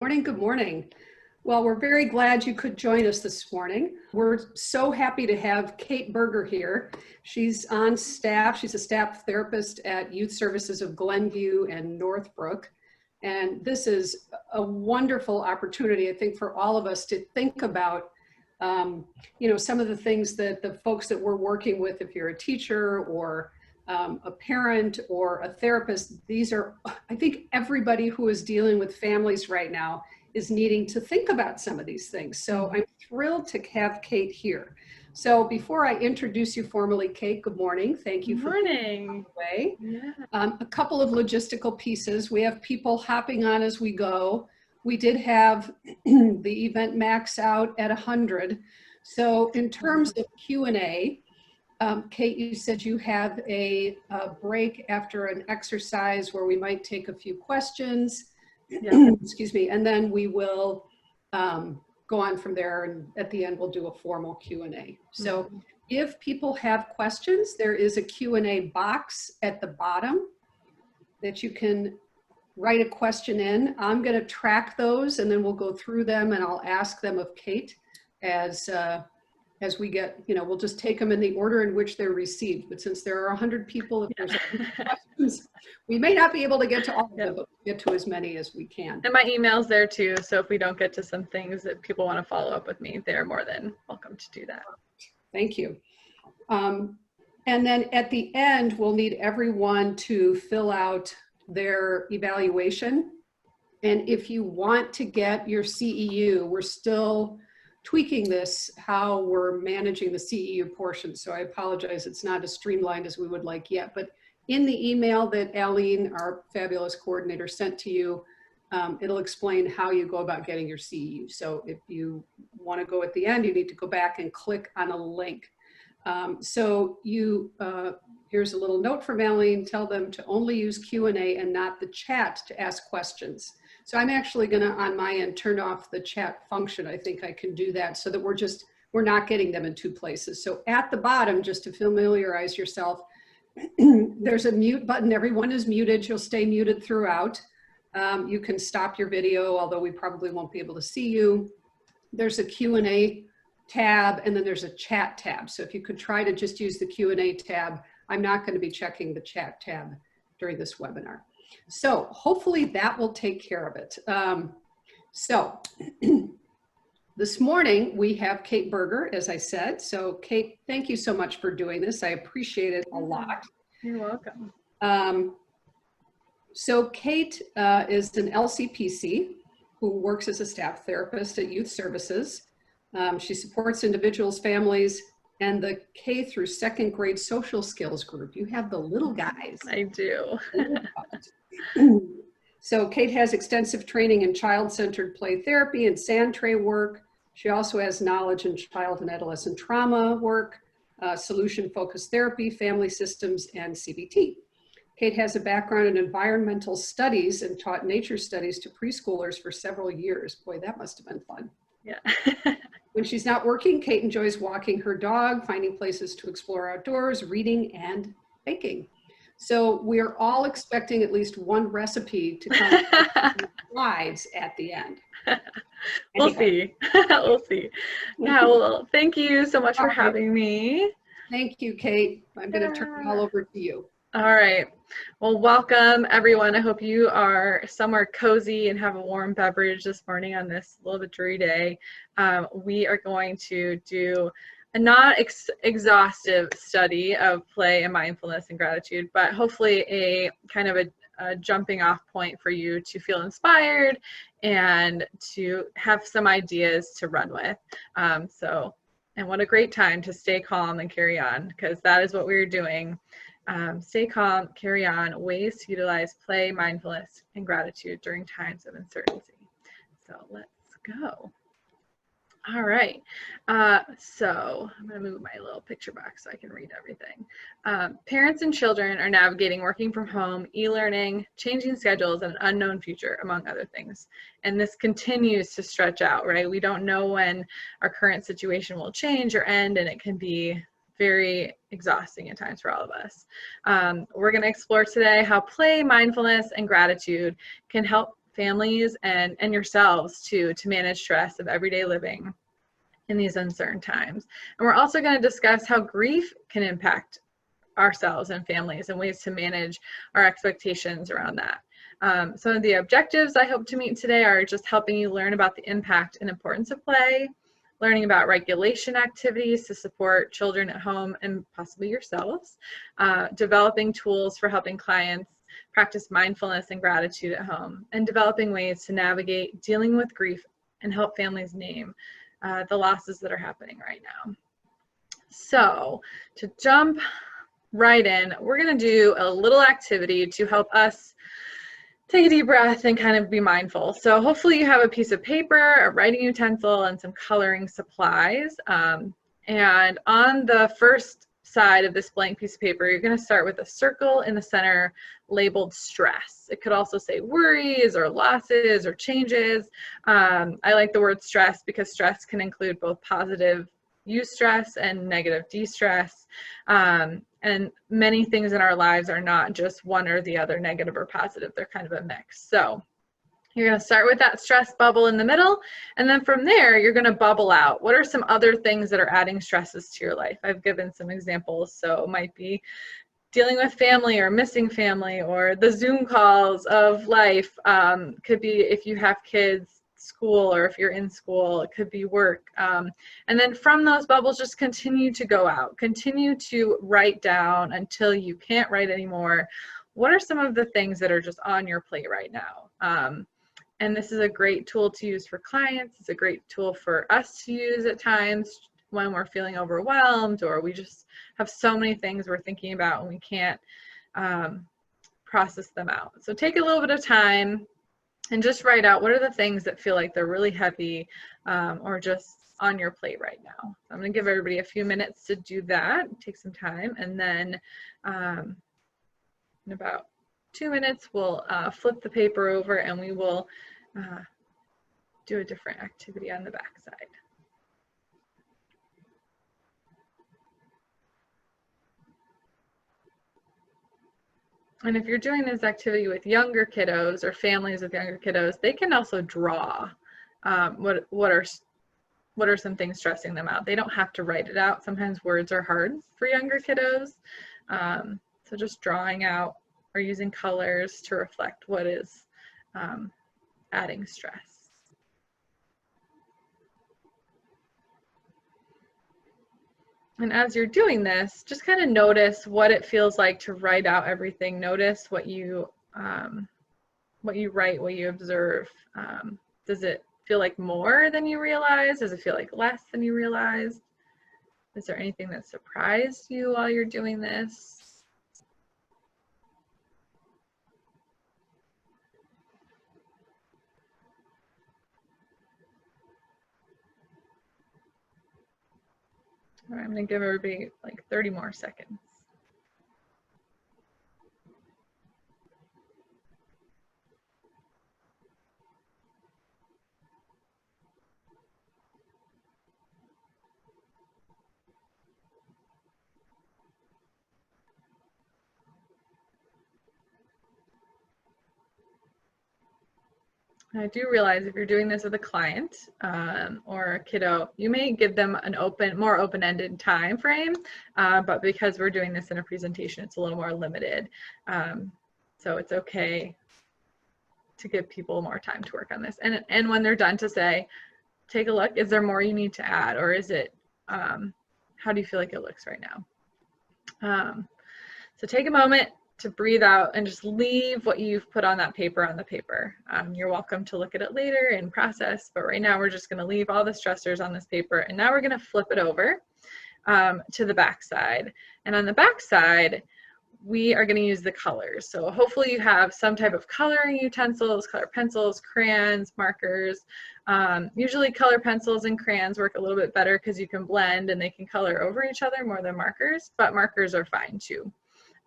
Morning, good morning. Well, we're very glad you could join us this morning. We're so happy to have Kait Berger here. She's on staff. She's a staff therapist at Youth Services of Glenview and Northbrook. And this is a wonderful opportunity, I think, for all of us to think about, some of the things that the folks that we're working with, if you're a teacher or a parent or a therapist, these are, I think everybody who is dealing with families right now is needing to think about some of these things. So I'm thrilled to have Kait here. So before I introduce you formally, Kait, good morning. Thank you for being away. Yeah. A couple of logistical pieces. We have people hopping on as we go. We did have the event max out at 100. So in terms of Q&A, Kait, you said you have a break after an exercise where we might take a few questions. Yeah. Excuse me, and then we will go on from there, and at the end we'll do a formal Q&A. So if people have questions, there is a Q&A box at the bottom that you can write a question in. I'm going to track those, and then we'll go through them, and I'll ask them of Kait as we get, we'll just take them in the order in which they're received. But since there are 100 people, if there's questions, we may not be able to get to all of them, but we'll get to as many as we can. And my email's there too, so if we don't get to some things that people want to follow up with me, they're more than welcome to do that. Thank you. And then at the end, we'll need everyone to fill out their evaluation. And if you want to get your CEU, we're still tweaking this, how we're managing the CEU portion. So I apologize, it's not as streamlined as we would like yet, but in the email that Aline, our fabulous coordinator, sent to you, it'll explain how you go about getting your CEU. So if you want to go at the end, you need to go back and click on a link. Here's a little note from Aline, tell them to only use Q&A and not the chat to ask questions. So I'm actually gonna, on my end, turn off the chat function. I think I can do that so that we're not getting them in two places. So at the bottom, just to familiarize yourself, there's a mute button. Everyone is muted. You'll stay muted throughout. You can stop your video, although we probably won't be able to see you. There's a Q&A tab, and then there's a chat tab. So if you could try to just use the Q&A tab, I'm not going to be checking the chat tab during this webinar. So hopefully that will take care of it. This morning we have Kait Berger, as I said. So Kait, thank you so much for doing this. I appreciate it a lot. You're welcome. So Kait is an LCPC who works as a staff therapist at Youth Services. She supports individuals, families, and the K through second grade social skills group. You have the little guys. I do. So Kait has extensive training in child-centered play therapy and sand tray work. She also has knowledge in child and adolescent trauma work, solution-focused therapy, family systems, and CBT. Kait has a background in environmental studies and taught nature studies to preschoolers for several years. Boy, that must have been fun. Yeah. When she's not working, Kait enjoys walking her dog, finding places to explore outdoors, reading, and baking. So we're all expecting at least one recipe to come with slides at the end. We'll see. We'll see. Yeah, well, thank you so much for having me. Thank you, Kait. I'm going to turn it all over to you. All right. Well, welcome everyone. I hope you are somewhere cozy and have a warm beverage this morning on this little bit dreary day. We are going to do a not exhaustive study of play and mindfulness and gratitude, but hopefully a kind of a jumping off point for you to feel inspired and to have some ideas to run with. And what a great time to stay calm and carry on, because that is what we're doing. Stay calm, carry on, ways to utilize play, mindfulness, and gratitude during times of uncertainty. So let's go. All right. So I'm going to move my little picture box so I can read everything. Parents and children are navigating working from home, e-learning, changing schedules, and an unknown future, among other things. And this continues to stretch out, right? We don't know when our current situation will change or end, and it can be very exhausting at times for all of us. We're going to explore today how play, mindfulness, and gratitude can help families and yourselves to manage stress of everyday living in these uncertain times. And we're also going to discuss how grief can impact ourselves and families and ways to manage our expectations around that. Some of the objectives I hope to meet today are just helping you learn about the impact and importance of play, learning about regulation activities to support children at home and possibly yourselves, developing tools for helping clients practice mindfulness and gratitude at home, and developing ways to navigate dealing with grief and help families name the losses that are happening right now. So to jump right in, we're going to do a little activity to help us take a deep breath and kind of be mindful. So hopefully you have a piece of paper, a writing utensil, and some coloring supplies. And on the first side of this blank piece of paper, you're going to start with a circle in the center labeled stress. It could also say worries or losses or changes. I like the word stress because stress can include both positive eustress and negative de-stress. And many things in our lives are not just one or the other, negative or positive. They're kind of a mix. So you're going to start with that stress bubble in the middle, and then from there, you're going to bubble out. What are some other things that are adding stresses to your life? I've given some examples. So it might be dealing with family or missing family, or the Zoom calls of life. Could be if you have kids, school, or if you're in school, it could be work. And then from those bubbles, just continue to go out. Continue to write down until you can't write anymore. What are some of the things that are just on your plate right now? And this is a great tool to use for clients. It's a great tool for us to use at times when we're feeling overwhelmed, or we just have so many things we're thinking about and we can't process them out. So take a little bit of time and just write out what are the things that feel like they're really heavy or just on your plate right now. So I'm going to give everybody a few minutes to do that, take some time, and then in about 2 minutes, we'll flip the paper over and we will do a different activity on the back side. And if you're doing this activity with younger kiddos or families with younger kiddos, they can also draw what are some things stressing them out. They don't have to write it out. Sometimes words are hard for younger kiddos. So just drawing out or using colors to reflect what is adding stress. And as you're doing this, just kind of notice what it feels like to write out everything. Notice what you write, what you observe. Does it feel like more than you realize? Does it feel like less than you realized? Is there anything that surprised you while you're doing this? All right, I'm going to give everybody like 30 more seconds. I do realize if you're doing this with a client or a kiddo, you may give them an more open-ended time frame, but because we're doing this in a presentation, it's a little more limited. So it's okay to give people more time to work on this. And when they're done, to say, take a look, is there more you need to add, or is it, how do you feel like it looks right now? So take a moment to breathe out and just leave what you've put on that paper on the paper. You're welcome to look at it later and process, but right now we're just going to leave all the stressors on this paper, and now we're going to flip it over to the back side. And on the back side, we are going to use the colors. So hopefully you have some type of coloring utensils, color pencils, crayons, markers. Usually color pencils and crayons work a little bit better because you can blend and they can color over each other more than markers, but markers are fine too.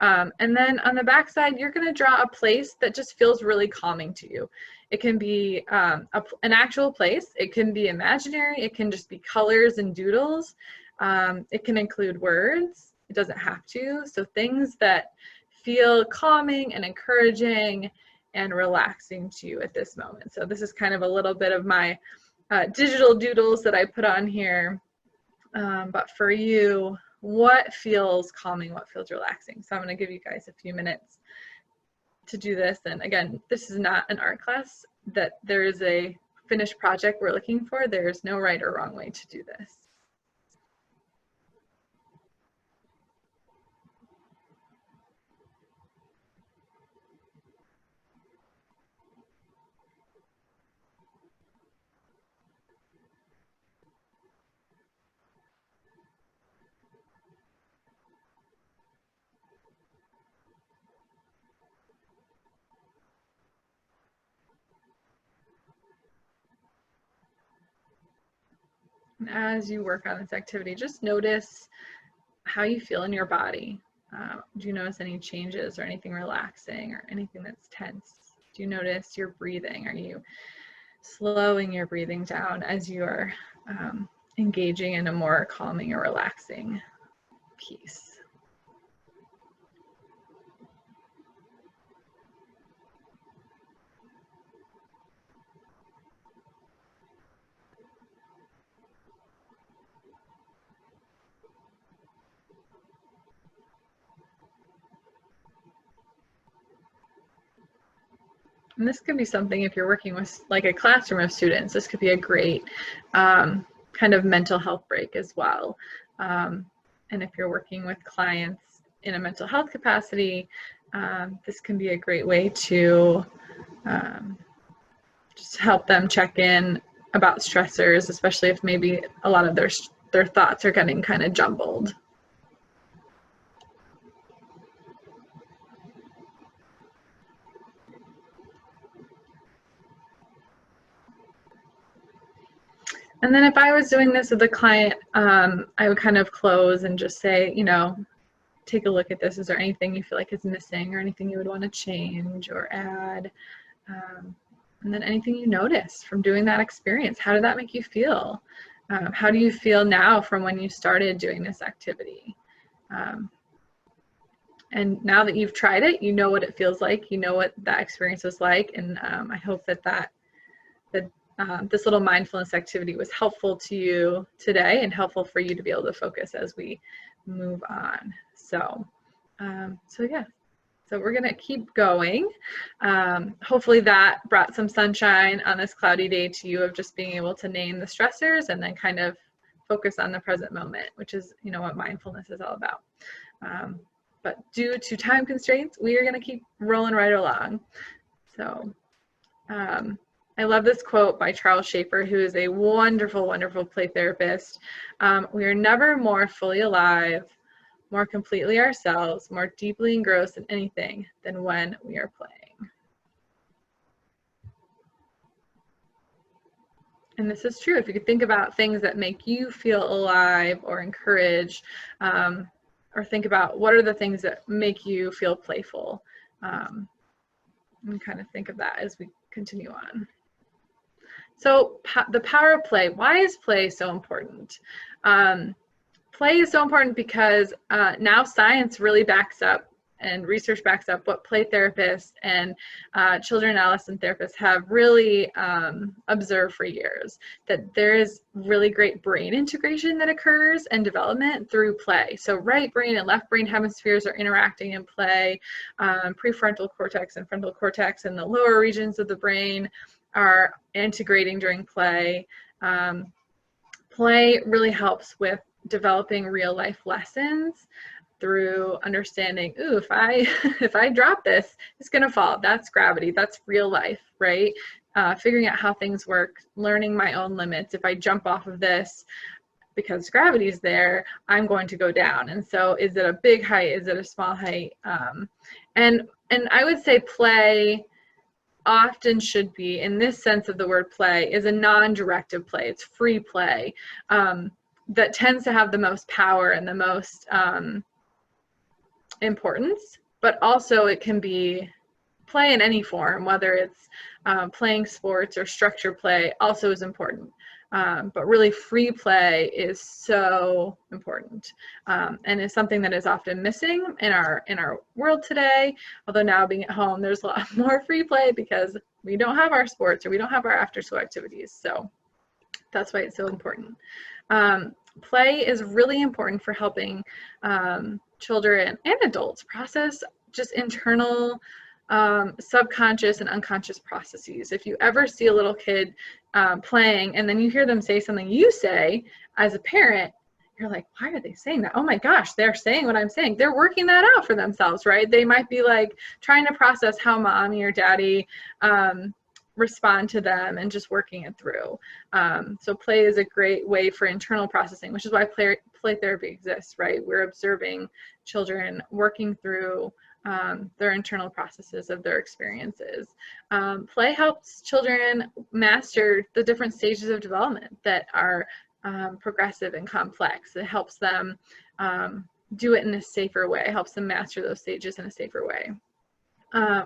And then on the back side, you're going to draw a place that just feels really calming to you. It can be an actual place. It can be imaginary. It can just be colors and doodles. It can include words. It doesn't have to. So things that feel calming and encouraging and relaxing to you at this moment. So this is kind of a little bit of my digital doodles that I put on here. But for you, what feels calming, what feels relaxing? So I'm going to give you guys a few minutes to do this. And again, this is not an art class that there is a finished project we're looking for. There's no right or wrong way to do this. And as you work on this activity, just notice how you feel in your body. Do you notice any changes or anything relaxing or anything that's tense? Do you notice your breathing? Are you slowing your breathing down as you are engaging in a more calming or relaxing piece? And this could be something, if you're working with like a classroom of students, this could be a great kind of mental health break as well. And if you're working with clients in a mental health capacity, this can be a great way to just help them check in about stressors, especially if maybe a lot of their thoughts are getting kind of jumbled. And then if I was doing this with a client, I would kind of close and just say, you know, take a look at this. Is there anything you feel like is missing or anything you would want to change or add? And then anything you notice from doing that experience. How did that make you feel? How do you feel now from when you started doing this activity? And now that you've tried it, you know what it feels like, you know what that experience was like. And I hope that this little mindfulness activity was helpful to you today and helpful for you to be able to focus as we move on. So yeah, so we're gonna keep going. Hopefully that brought some sunshine on this cloudy day to you of just being able to name the stressors and then kind of focus on the present moment, which is, you know, what mindfulness is all about. But due to time constraints, we are gonna keep rolling right along. So I love this quote by Charles Schaefer, who is a wonderful, wonderful play therapist. We are never more fully alive, more completely ourselves, more deeply engrossed in anything than when we are playing. And this is true. If you could think about things that make you feel alive or encouraged, or think about what are the things that make you feel playful, and kind of think of that as we continue on. So the power of play. Why is play so important? Play is so important because now science really backs up and research backs up what play therapists and children and adolescent therapists have really observed for years, that there is really great brain integration that occurs and development through play. So right brain and left brain hemispheres are interacting in play. Prefrontal cortex and frontal cortex and the lower regions of the brain are integrating during play. Play really helps with developing real life lessons through understanding, ooh, if I drop this, it's gonna fall. That's gravity, that's real life, right? Figuring out how things work, learning my own limits. If I jump off of this, because gravity is there, I'm going to go down. And so is it a big height? Is it a small height? And I would say play often should be, in this sense of the word play, is a non-directive play. It's free play that tends to have the most power and the most importance, but also it can be play in any form, whether it's playing sports or structured play also is important. But really free play is so important, and is something that is often missing in our world today. Although now being at home, there's a lot more free play because we don't have our sports or we don't have our after school activities. So that's why it's so important. Play is really important for helping children and adults process just internal subconscious and unconscious processes. If you ever see a little kid playing and then you hear them say something you say as a parent, you're like, why are they saying that? Oh my gosh, they're saying what I'm saying. They're working that out for themselves, right? They might be like trying to process how mommy or daddy respond to them and just working it through. So play is a great way for internal processing, which is why play therapy exists, right? We're observing children working through their internal processes of their experiences. Play helps children master the different stages of development that are progressive and complex. It helps them do it in a safer way. It helps them master those stages in a safer way.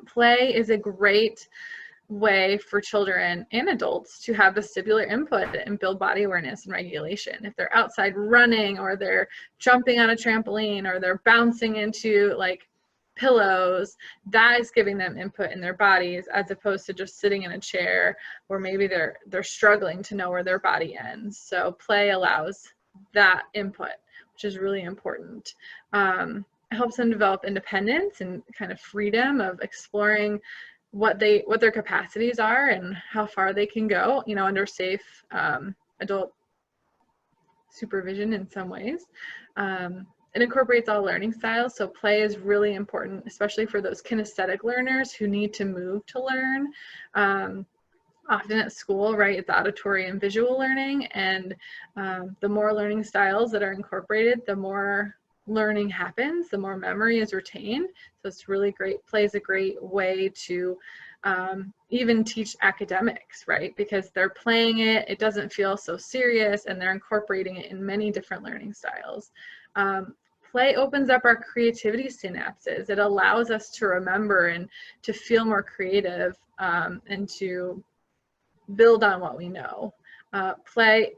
Play is a great way for children and adults to have vestibular input and build body awareness and regulation. If they're outside running or they're jumping on a trampoline or they're bouncing into like pillows, that is giving them input in their bodies as opposed to just sitting in a chair or maybe they're struggling to know where their body ends. So play allows that input, which is really important. It helps them develop independence and kind of freedom of exploring what their capacities are and how far they can go, you know, under safe adult supervision in some ways. It incorporates all learning styles, so play is really important, especially for those kinesthetic learners who need to move to learn. Often at school, right, it's auditory and visual learning, and the more learning styles that are incorporated, the more learning happens, the more memory is retained. So it's really great. Play is a great way to even teach academics, right? Because they're playing it, it doesn't feel so serious, and they're incorporating it in many different learning styles. Play opens up our creativity synapses. It allows us to remember and to feel more creative and to build on what we know. Play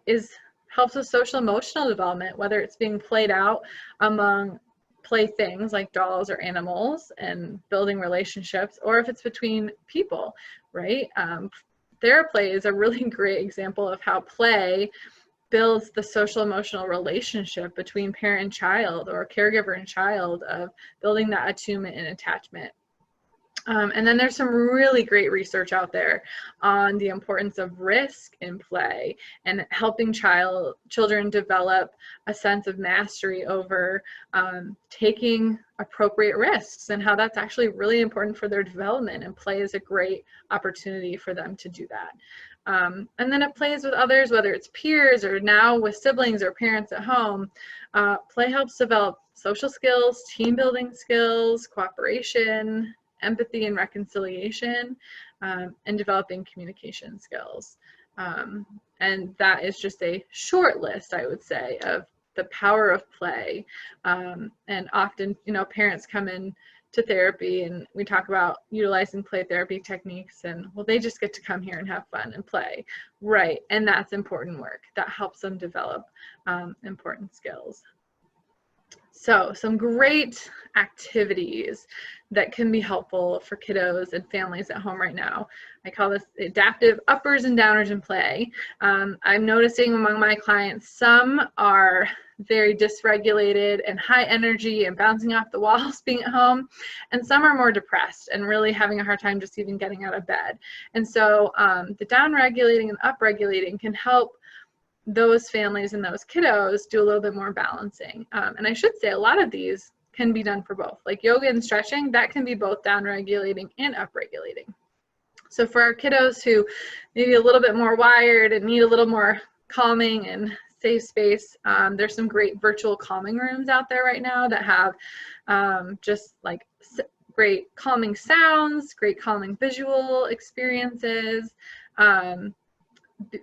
helps with social emotional development, whether it's being played out among playthings like dolls or animals and building relationships, or if it's between people, right? Theraplay is a really great example of how play builds the social emotional relationship between parent and child or caregiver and child, of building that attunement and attachment. And then there's some really great research out there on the importance of risk in play and helping children develop a sense of mastery over taking appropriate risks, and how that's actually really important for their development, and play is a great opportunity for them to do that. And then it plays with others, whether it's peers or now with siblings or parents at home. Play helps develop social skills, team building skills, cooperation, empathy and reconciliation, and developing communication skills. And that is just a short list, I would say, of the power of play. And often, you know, parents come in to therapy and we talk about utilizing play therapy techniques, and well, they just get to come here and have fun and play, right? And that's important work that helps them develop important skills. So some great activities that can be helpful for kiddos and families at home right now. I call this adaptive uppers and downers in play. I'm noticing among my clients, some are very dysregulated and high energy and bouncing off the walls being at home, and some are more depressed and really having a hard time just even getting out of bed. And so the down-regulating and up-regulating can help those families and those kiddos do a little bit more balancing. And I should say a lot of these can be done for both. Like yoga and stretching, that can be both down-regulating and up-regulating. So for our kiddos who maybe a little bit more wired and need a little more calming and safe space, there's some great virtual calming rooms out there right now that have just like great calming sounds, great calming visual experiences,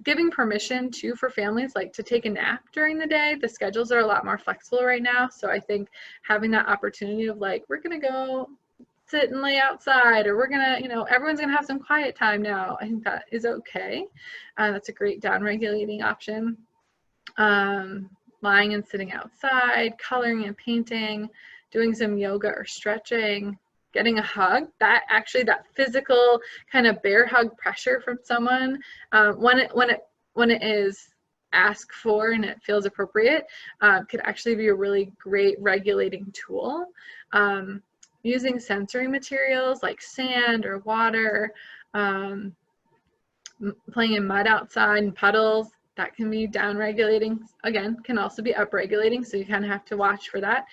giving permission too for families like to take a nap during the day. The schedules are a lot more flexible right now, so I think having that opportunity of like, we're gonna go sit and lay outside, or we're gonna, everyone's gonna have some quiet time now. I think that is okay. That's a great down-regulating option. Lying and sitting outside, coloring and painting, doing some yoga or stretching, getting a hug. That physical kind of bear hug pressure from someone, when it is asked for and it feels appropriate, could actually be a really great regulating tool. Using sensory materials like sand or water, playing in mud outside and puddles, that can be down regulating. Again, can also be up regulating, so you kind of have to watch for that.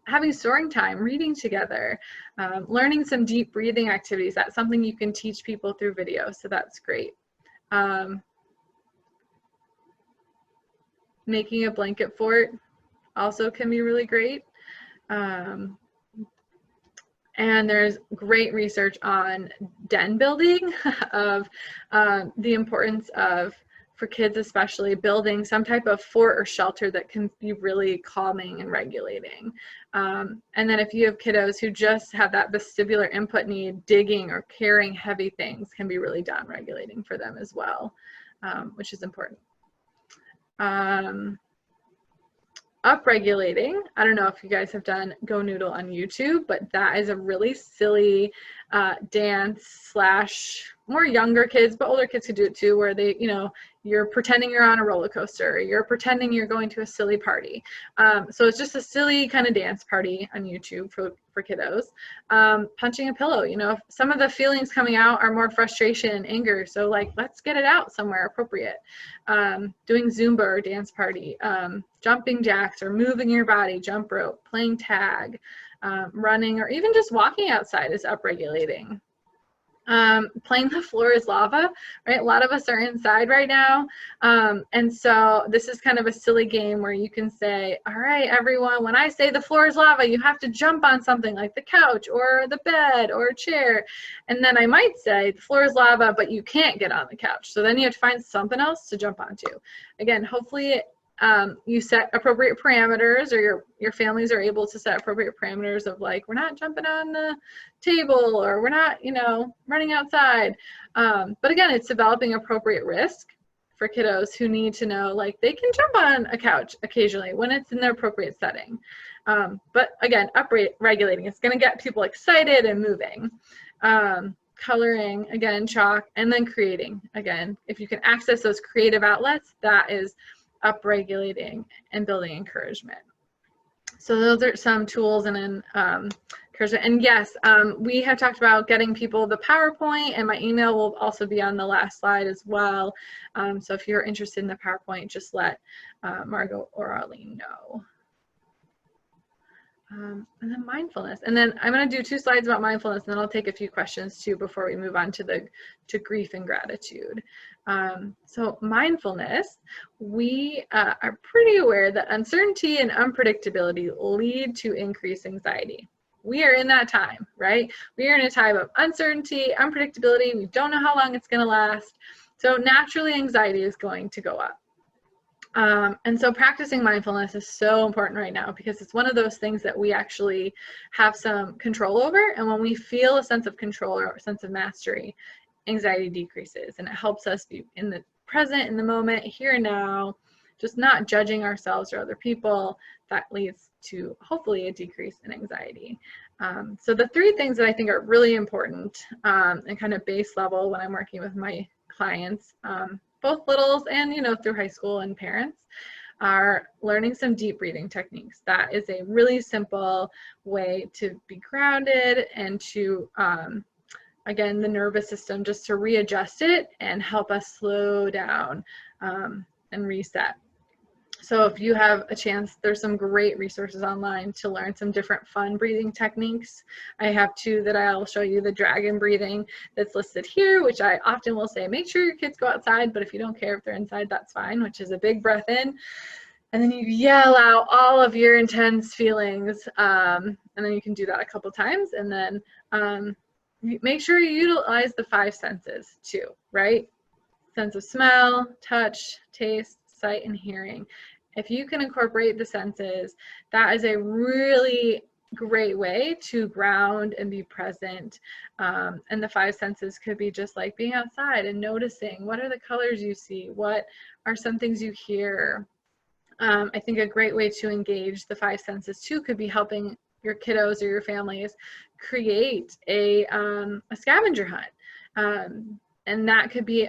Having soaring time, reading together, learning some deep breathing activities. That's something you can teach people through video, so that's great. Making a blanket fort also can be really great. And there's great research on den building of the importance of, for kids especially, building some type of fort or shelter that can be really calming and regulating. And then if you have kiddos who just have that vestibular input need, digging or carrying heavy things can be really down regulating for them as well, which is important. Upregulating, I don't know if you guys have done Go Noodle on YouTube, but that is a really silly dance slash, more younger kids, but older kids could do it too, where they, you're pretending you're on a roller coaster, or you're pretending you're going to a silly party. So it's just a silly kind of dance party on YouTube for kiddos. Punching a pillow, if some of the feelings coming out are more frustration and anger, so like, let's get it out somewhere appropriate. Doing Zumba or dance party, jumping jacks or moving your body, jump rope, playing tag, running, or even just walking outside is upregulating. Playing the floor is lava, right? A lot of us are inside right now. And so this is kind of a silly game where you can say, all right, everyone, when I say the floor is lava, you have to jump on something like the couch or the bed or a chair. And then I might say the floor is lava, but you can't get on the couch. So then you have to find something else to jump onto. Again, hopefully you set appropriate parameters, or your families are able to set appropriate parameters of like, we're not jumping on the table, or we're not, running outside. But again, it's developing appropriate risk for kiddos who need to know, like, they can jump on a couch occasionally when it's in the appropriate setting. But again, regulating, it's going to get people excited and moving. Coloring, again, chalk, and then creating. Again, if you can access those creative outlets, that is upregulating and building encouragement. So those are some tools and then encouragement. And yes, we have talked about getting people the PowerPoint, and my email will also be on the last slide as well. So if you're interested in the PowerPoint, just let Margot or Arlene know. And then mindfulness. And then I'm going to do 2 slides about mindfulness, and then I'll take a few questions too before we move on to grief and gratitude. So mindfulness, we are pretty aware that uncertainty and unpredictability lead to increased anxiety. We are in that time, right? We are in a time of uncertainty, unpredictability. We don't know how long it's going to last. So naturally, anxiety is going to go up. And so practicing mindfulness is so important right now, because it's one of those things that we actually have some control over. And when we feel a sense of control or a sense of mastery, anxiety decreases, and it helps us be in the present, in the moment, here and now, just not judging ourselves or other people. That leads to hopefully a decrease in anxiety. So the 3 things that I think are really important and kind of base level when I'm working with my clients, both littles and, through high school and parents, are learning some deep breathing techniques. That is a really simple way to be grounded and to, again, the nervous system, just to readjust it and help us slow down and reset. So if you have a chance, there's some great resources online to learn some different fun breathing techniques. I have 2 that I'll show you. The dragon breathing that's listed here, which I often will say, make sure your kids go outside, but if you don't care if they're inside, that's fine, which is a big breath in. And then you yell out all of your intense feelings. And then you can do that a couple times. And then make sure you utilize the 5 senses too, right? Sense of smell, touch, taste, sight, and hearing. If you can incorporate the senses, that is a really great way to ground and be present. And the five senses could be just like being outside and noticing what are the colors you see, what are some things you hear. I think a great way to engage the five senses too could be helping your kiddos or your families create a scavenger hunt. And that could be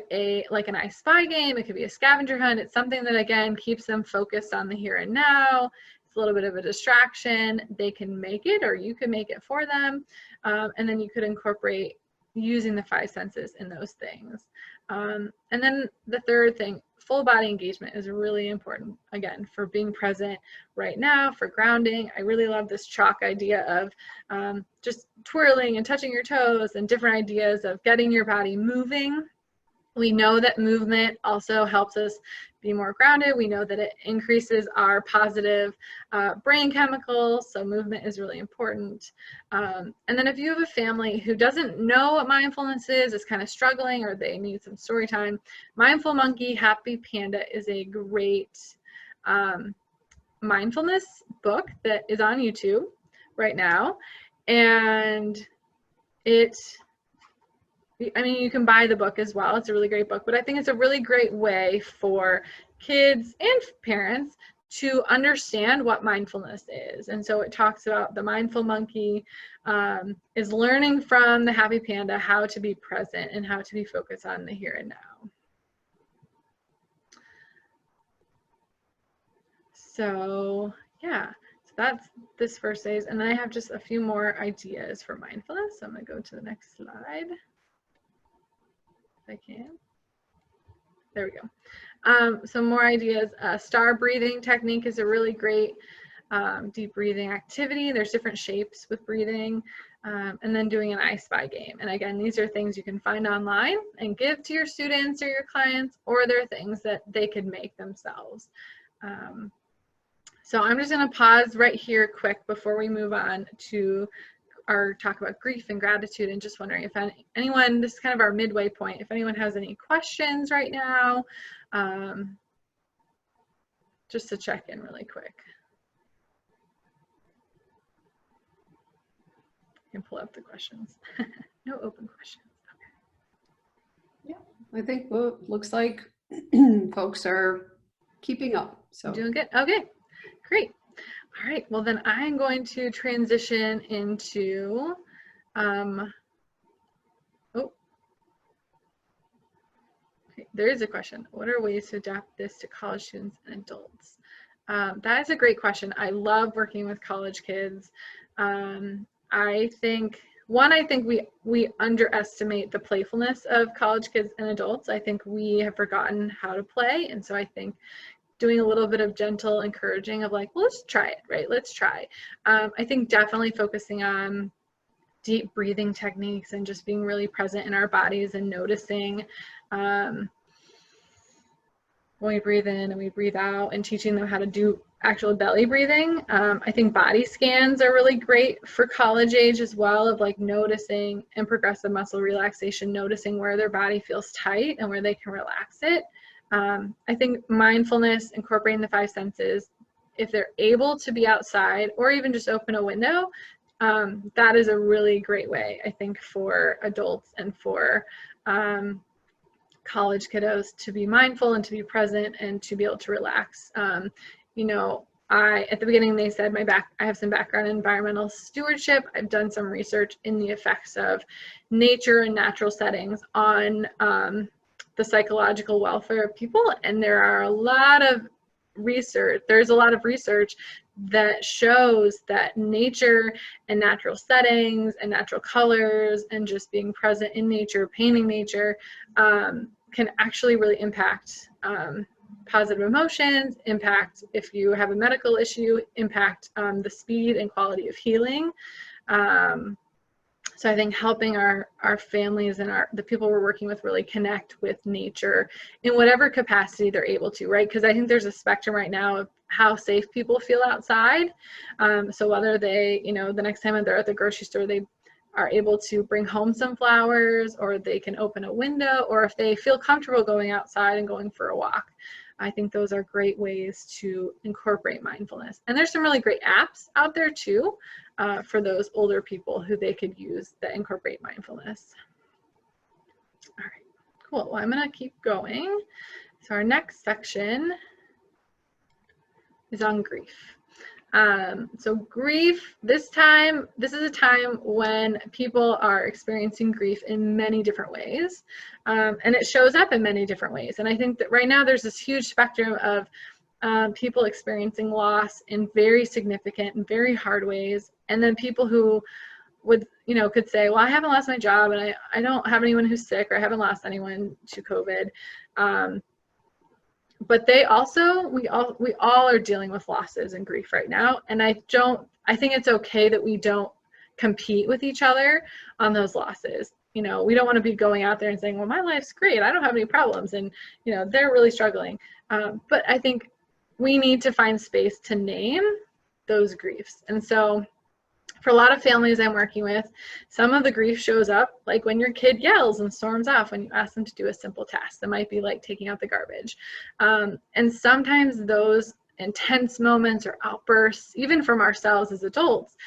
like an I Spy game. It could be a scavenger hunt. It's something that, again, keeps them focused on the here and now. It's a little bit of a distraction. They can make it, or you can make it for them. And then you could incorporate using the five senses in those things. And then the third thing, full body engagement is really important, again, for being present right now, for grounding. I really love this chalk idea of just twirling and touching your toes and different ideas of getting your body moving. We know that movement also helps us be more grounded. We know that it increases our positive brain chemicals, so movement is really important. And then if you have a family who doesn't know what mindfulness is kind of struggling, or they need some story time, Mindful Monkey, Happy Panda is a great mindfulness book that is on YouTube right now. And I mean, you can buy the book as well. It's a really great book, but I think it's a really great way for kids and parents to understand what mindfulness is. And so it talks about the mindful monkey is learning from the happy panda how to be present and how to be focused on the here and now. So yeah, so that's this first phase. And then I have just a few more ideas for mindfulness. So I'm gonna go to the next slide. I can. There we go. Some more ideas. Star breathing technique is a really great deep breathing activity. There's different shapes with breathing. And then doing an I Spy game. And again, these are things you can find online and give to your students or your clients, or they're things that they could make themselves. So I'm just going to pause right here quick before we move on to our talk about grief and gratitude, and just wondering if anyone, this is kind of our midway point, if anyone has any questions right now, just to check in really quick. You can pull up the questions. No open questions. Okay. Yeah, I think looks like folks are keeping up. So doing good. Okay, great. All right, well then I'm going to transition into, okay, there is a question. What are ways to adapt this to college students and adults? That is a great question. I love working with college kids. I think we underestimate the playfulness of college kids and adults. I think we have forgotten how to play, and so I think doing a little bit of gentle encouraging of like, well, let's try it, right? Let's try. I think definitely focusing on deep breathing techniques and just being really present in our bodies and noticing when we breathe in and we breathe out, and teaching them how to do actual belly breathing. I think body scans are really great for college age as well, of like noticing, and progressive muscle relaxation, noticing where their body feels tight and where they can relax it. I think mindfulness, incorporating the five senses, if they're able to be outside or even just open a window, that is a really great way, I think, for adults and for college kiddos to be mindful and to be present and to be able to relax. You know, at the beginning they said I have some background in environmental stewardship. I've done some research in the effects of nature and natural settings on the psychological welfare of people, and there's a lot of research that shows that nature and natural settings and natural colors and just being present in nature, painting nature, can actually really impact positive emotions, impact if you have a medical issue, impact the speed and quality of healing. So I think helping our families and the people we're working with really connect with nature in whatever capacity they're able to, right? Because I think there's a spectrum right now of how safe people feel outside. So whether they, you know, the next time they're at the grocery store, they are able to bring home some flowers, or they can open a window, or if they feel comfortable going outside and going for a walk. I think those are great ways to incorporate mindfulness. And there's some really great apps out there too for those older people who they could use that incorporate mindfulness. All right, cool. Well, I'm going to keep going. So our next section is on grief. So grief, this is a time when people are experiencing grief in many different ways, and it shows up in many different ways. And I think that right now there's this huge spectrum of people experiencing loss in very significant and very hard ways, and then people who would, could say, well, I haven't lost my job, and I don't have anyone who's sick, or I haven't lost anyone to COVID. But they also, we all are dealing with losses and grief right now. And I think it's okay that we don't compete with each other on those losses. We don't want to be going out there and saying, well, my life's great, I don't have any problems, and they're really struggling. But I think we need to find space to name those griefs. And so for a lot of families I'm working with, some of the grief shows up like when your kid yells and storms off when you ask them to do a simple task. That might be like taking out the garbage. And sometimes those intense moments or outbursts, even from ourselves as adults,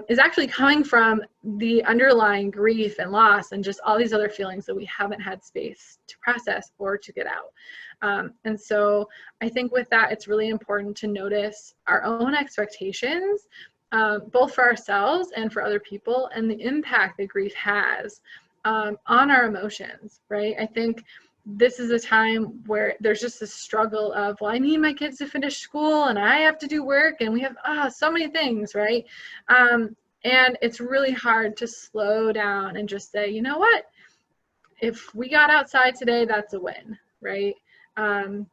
is actually coming from the underlying grief and loss and just all these other feelings that we haven't had space to process or to get out. And so I think with that, it's really important to notice our own expectations, both for ourselves and for other people, and the impact that grief has on our emotions, right? I think this is a time where there's just this struggle of, well, I need my kids to finish school and I have to do work and we have so many things, right? And it's really hard to slow down and just say, you know what? If we got outside today, that's a win, right?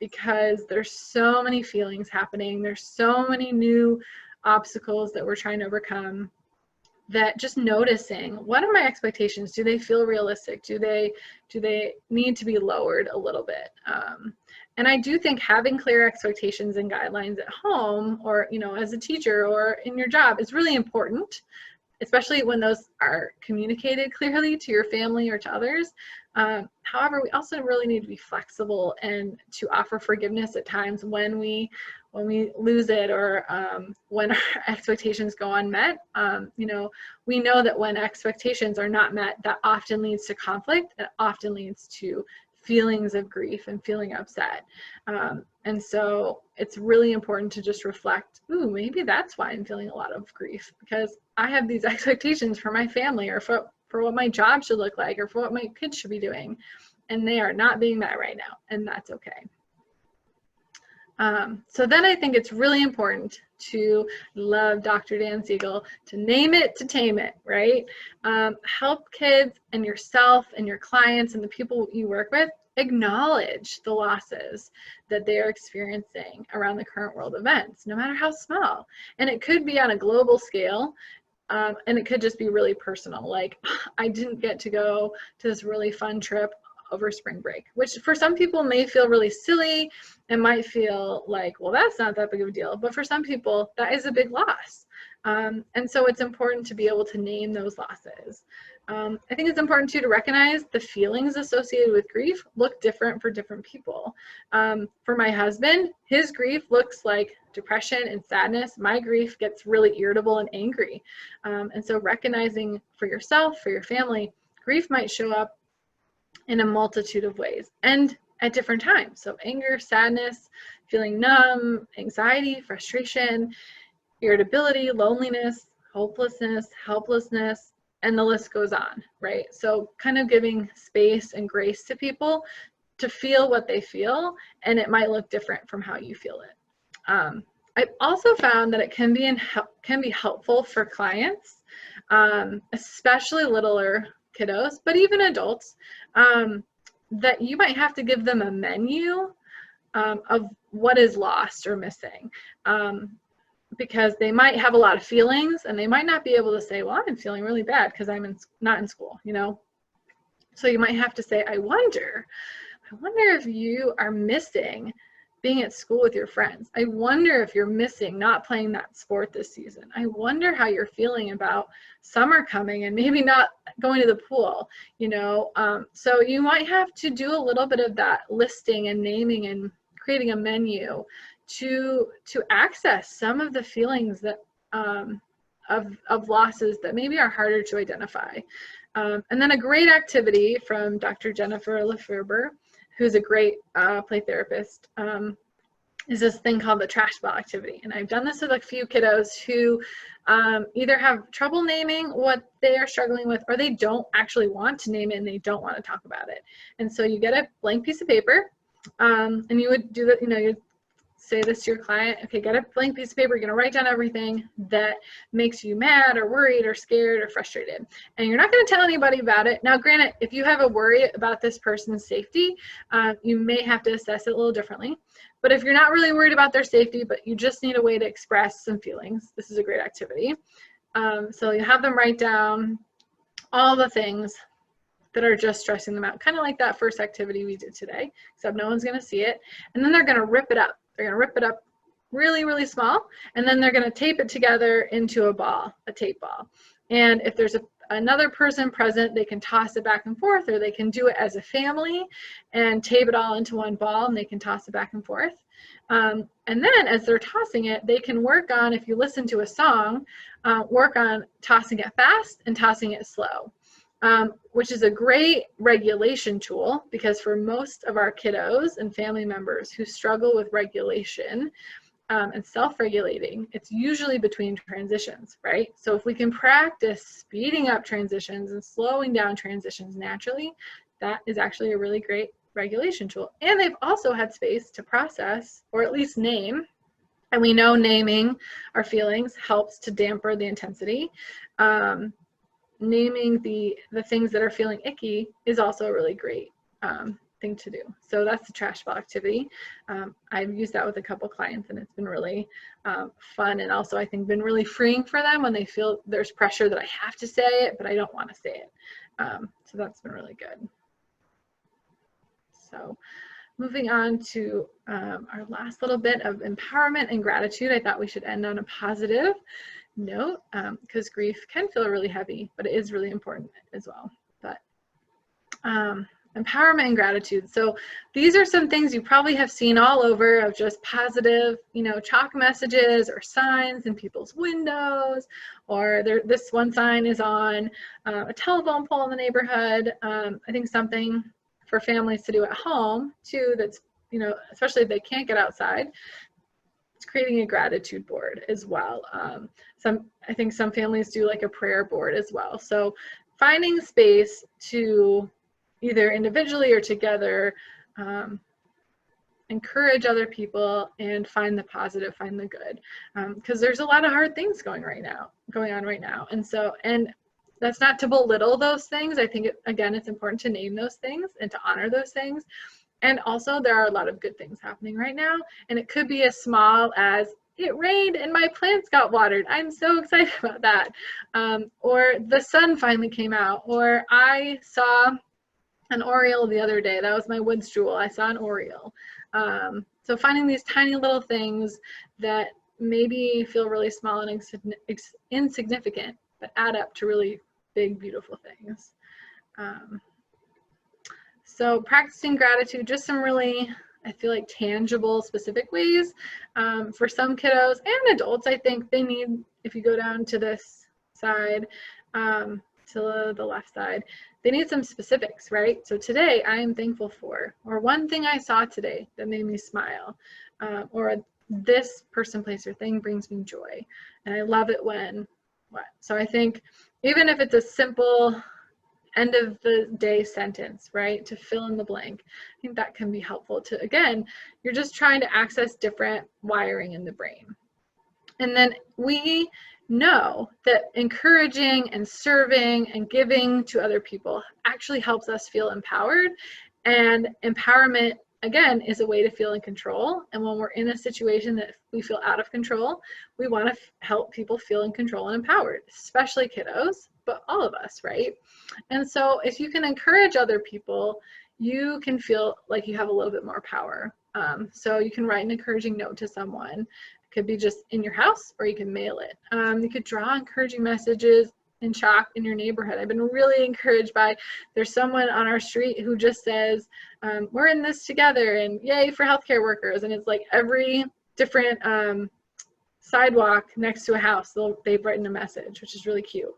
Because there's so many feelings happening. There's so many new obstacles that we're trying to overcome, that just noticing, what are my expectations? Do they feel realistic? Do they need to be lowered a little bit? And I do think having clear expectations and guidelines at home, or as a teacher or in your job, is really important, especially when those are communicated clearly to your family or to others. However, we also really need to be flexible and to offer forgiveness at times when we lose it, or when our expectations go unmet. We know that when expectations are not met, that often leads to conflict. It often leads to feelings of grief and feeling upset. And so it's really important to just reflect, ooh, maybe that's why I'm feeling a lot of grief, because I have these expectations for my family, or for what my job should look like, or for what my kids should be doing, and they are not being met right now, and that's okay. So then I think it's really important to, love Dr. Dan Siegel, to name it, to tame it, right? Help kids and yourself and your clients and the people you work with acknowledge the losses that they are experiencing around the current world events, no matter how small. And it could be on a global scale, and it could just be really personal. Like, I didn't get to go to this really fun trip over spring break, which for some people may feel really silly and might feel like, well, that's not that big of a deal. But for some people, that is a big loss. And so it's important to be able to name those losses. I think it's important too to recognize the feelings associated with grief look different for different people. For my husband, his grief looks like depression and sadness. My grief gets really irritable and angry. And so recognizing for yourself, for your family, grief might show up in a multitude of ways and at different times. So anger, sadness, feeling numb, anxiety, frustration, irritability, loneliness, hopelessness, helplessness, and the list goes on, right? So kind of giving space and grace to people to feel what they feel, and it might look different from how you feel it. I've also found that it can be helpful for clients, especially littler kiddos, but even adults, that you might have to give them a menu of what is lost or missing, because they might have a lot of feelings and they might not be able to say, well, I'm feeling really bad because I'm not in school, So you might have to say, I wonder if you are missing being at school with your friends. I wonder if you're missing not playing that sport this season. I wonder how you're feeling about summer coming and maybe not going to the pool, So you might have to do a little bit of that listing and naming and creating a menu to access some of the feelings that of losses that maybe are harder to identify. And then a great activity from Dr. Jennifer Lefebvre, who's a great play therapist, is this thing called the trash ball activity. And I've done this with a few kiddos who either have trouble naming what they are struggling with, or they don't actually want to name it and they don't want to talk about it. And so you get a blank piece of paper, and you would do that, you'd say this to your client, okay, get a blank piece of paper, you're gonna write down everything that makes you mad or worried or scared or frustrated. And you're not gonna tell anybody about it. Now, granted, if you have a worry about this person's safety, you may have to assess it a little differently. But if you're not really worried about their safety, but you just need a way to express some feelings, this is a great activity. So you have them write down all the things that are just stressing them out, kind of like that first activity we did today, except no one's gonna see it. And then they're gonna rip it up. They're gonna rip it up really, really small, and then they're gonna tape it together into a ball, a tape ball. And if there's another person present, they can toss it back and forth, or they can do it as a family and tape it all into one ball, and they can toss it back and forth. And then as they're tossing it, they can work on, if you listen to a song, work on tossing it fast and tossing it slow. Which is a great regulation tool, because for most of our kiddos and family members who struggle with regulation and self-regulating, it's usually between transitions, right? So if we can practice speeding up transitions and slowing down transitions naturally, that is actually a really great regulation tool. And they've also had space to process, or at least name, and we know naming our feelings helps to dampen the intensity. Naming the things that are feeling icky is also a really great thing to do. So that's the trash ball activity. I've used that with a couple clients, and it's been really fun, and also I think been really freeing for them when they feel there's pressure that I have to say it, but I don't want to say it. So that's been really good. So moving on to our last little bit of empowerment and gratitude. I thought we should end on a positive note, because grief can feel really heavy, but it is really important as well. But empowerment and gratitude. So these are some things you probably have seen all over, of just positive, chalk messages or signs in people's windows, or this one sign is on a telephone pole in the neighborhood. I think something for families to do at home too, that's, especially if they can't get outside, it's creating a gratitude board as well. I think some families do like a prayer board as well. So finding space to either individually or together encourage other people and find the positive, find the good, because there's a lot of hard things going on right now. And that's not to belittle those things. I think again, it's important to name those things and to honor those things. And also there are a lot of good things happening right now. And it could be as small as, it rained and my plants got watered. I'm so excited about that. Or the sun finally came out. Or I saw an oriole the other day. That was my woods jewel. I saw an oriole. So finding these tiny little things that maybe feel really small and insignificant, but add up to really big, beautiful things. So practicing gratitude, just some really, I feel like, tangible, specific ways. For some kiddos and adults, I think they need, if you go down to this side, to the left side, they need some specifics, right? So today I am thankful for, or one thing I saw today that made me smile, or this person, place, or thing brings me joy. And I love it when what? So I think even if it's a simple end of the day sentence, right, to fill in the blank, I think that can be helpful to, again, you're just trying to access different wiring in the brain. And then we know that encouraging and serving and giving to other people actually helps us feel empowered. And empowerment, again, is a way to feel in control. And when we're in a situation that we feel out of control, we want to help people feel in control and empowered, especially kiddos, but all of us, right? And so if you can encourage other people, you can feel like you have a little bit more power. So you can write an encouraging note to someone. It could be just in your house, or you can mail it. You could draw encouraging messages in chalk in your neighborhood. I've been really encouraged by, there's someone on our street who just says, we're in this together, and yay for healthcare workers. And it's like every different sidewalk next to a house, they've written a message, which is really cute.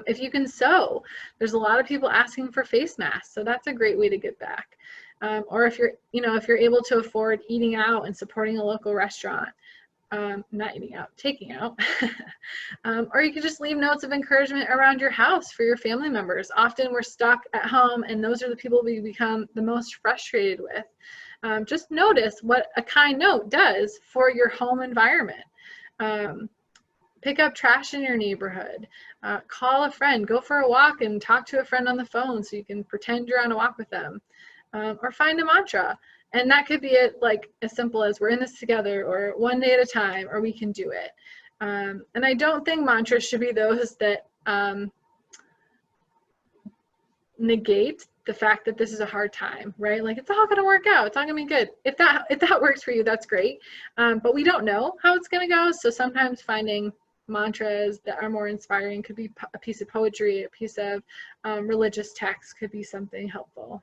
If you can sew, there's a lot of people asking for face masks, so that's a great way to give back. Or if you're able to afford eating out and supporting a local restaurant, not eating out, taking out. Or you could just leave notes of encouragement around your house for your family members. Often we're stuck at home, and those are the people we become the most frustrated with. Just notice what a kind note does for your home environment. Pick up trash in your neighborhood. Call a friend. Go for a walk and talk to a friend on the phone so you can pretend you're on a walk with them. Or find a mantra. And that could be like as simple as we're in this together, or one day at a time, or we can do it. And I don't think mantras should be those that negate the fact that this is a hard time, right? Like, it's all gonna work out, it's all gonna be good. If that works for you, that's great. But we don't know how it's gonna go. So sometimes finding mantras that are more inspiring could be a piece of poetry, a piece of religious text could be something helpful.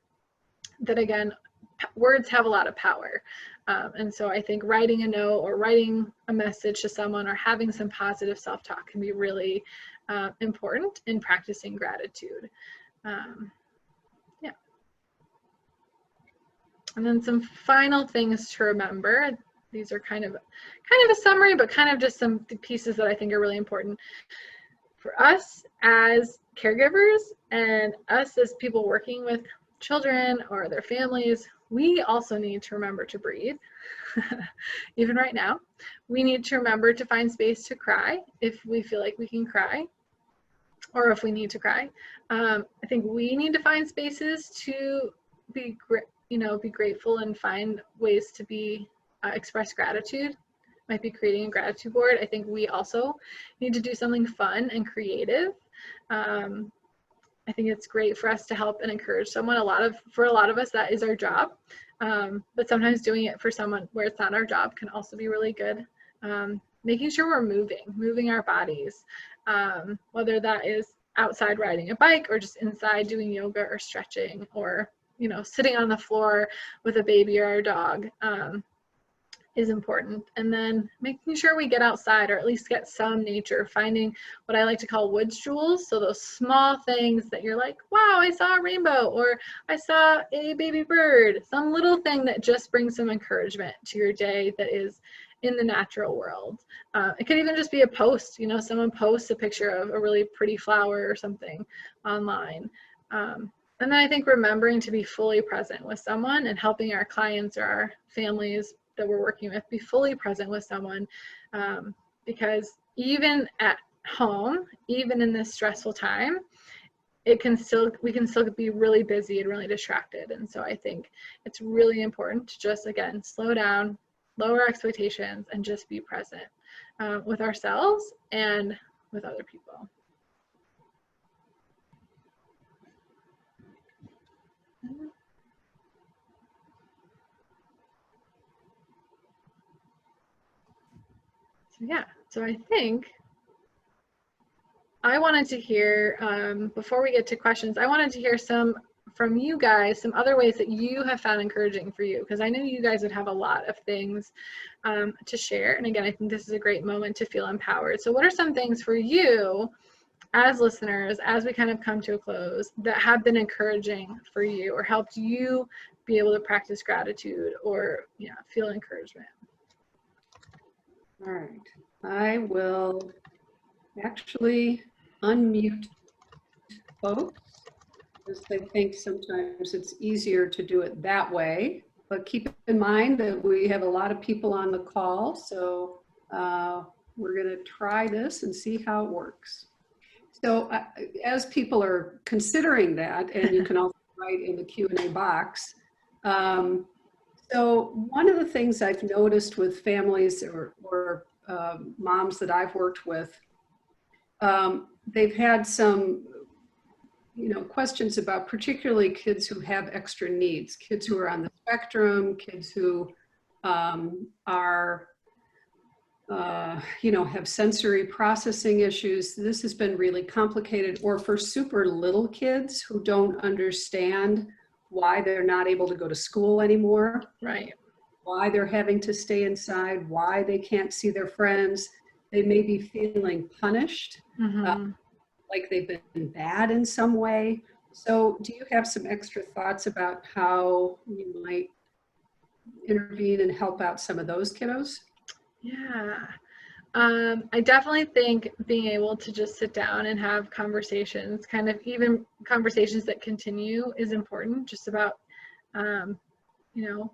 That again, words have a lot of power. And so I think writing a note or writing a message to someone or having some positive self-talk can be really important in practicing gratitude. Yeah. And then some final things to remember. These are kind of a summary, but kind of just some pieces that I think are really important. For us as caregivers and us as people working with children or their families, we also need to remember to breathe. Even right now, we need to remember to find space to cry if we feel like we can cry, or if we need to cry. I think we need to find spaces to be grateful and find ways to express gratitude. Might be creating a gratitude board. I think we also need to do something fun and creative. I think it's great for us to help and encourage someone. For a lot of us, that is our job. But sometimes doing it for someone where it's not our job can also be really good. Making sure we're moving our bodies, whether that is outside riding a bike or just inside doing yoga or stretching, or sitting on the floor with a baby or a dog. Is important. And then making sure we get outside, or at least get some nature, finding what I like to call woods jewels. So those small things that you're like, wow, I saw a rainbow, or I saw a baby bird, some little thing that just brings some encouragement to your day that is in the natural world. It could even just be a post, someone posts a picture of a really pretty flower or something online. And then I think remembering to be fully present with someone and helping our clients or our families that we're working with be fully present with someone, because even at home, even in this stressful time, we can still be really busy and really distracted. And so I think it's really important to just, again, slow down, lower expectations, and just be present with ourselves and with other people. Yeah, so I think I wanted to hear, before we get to questions, I wanted to hear from you guys, some other ways that you have found encouraging for you, because I know you guys would have a lot of things to share. And again, I think this is a great moment to feel empowered. So what are some things for you as listeners, as we kind of come to a close, that have been encouraging for you or helped you be able to practice gratitude or feel encouragement? All right, I will actually unmute folks, because I think sometimes it's easier to do it that way. But keep in mind that we have a lot of people on the call, so we're going to try this and see how it works. So as people are considering that, and you can also write in the Q&A box, so one of the things I've noticed with families or moms that I've worked with, they've had some questions about particularly kids who have extra needs, kids who are on the spectrum, kids who are have sensory processing issues. This has been really complicated. Or for super little kids who don't understand why they're not able to go to school anymore, Right. why they're having to stay inside, why they can't see their friends. They may be feeling punished, Mm-hmm. like they've been bad in some way. So do you have some extra thoughts about how you might intervene and help out some of those kiddos? Yeah. I definitely think being able to just sit down and have conversations, kind of even conversations that continue, is important. Just about, um, you know,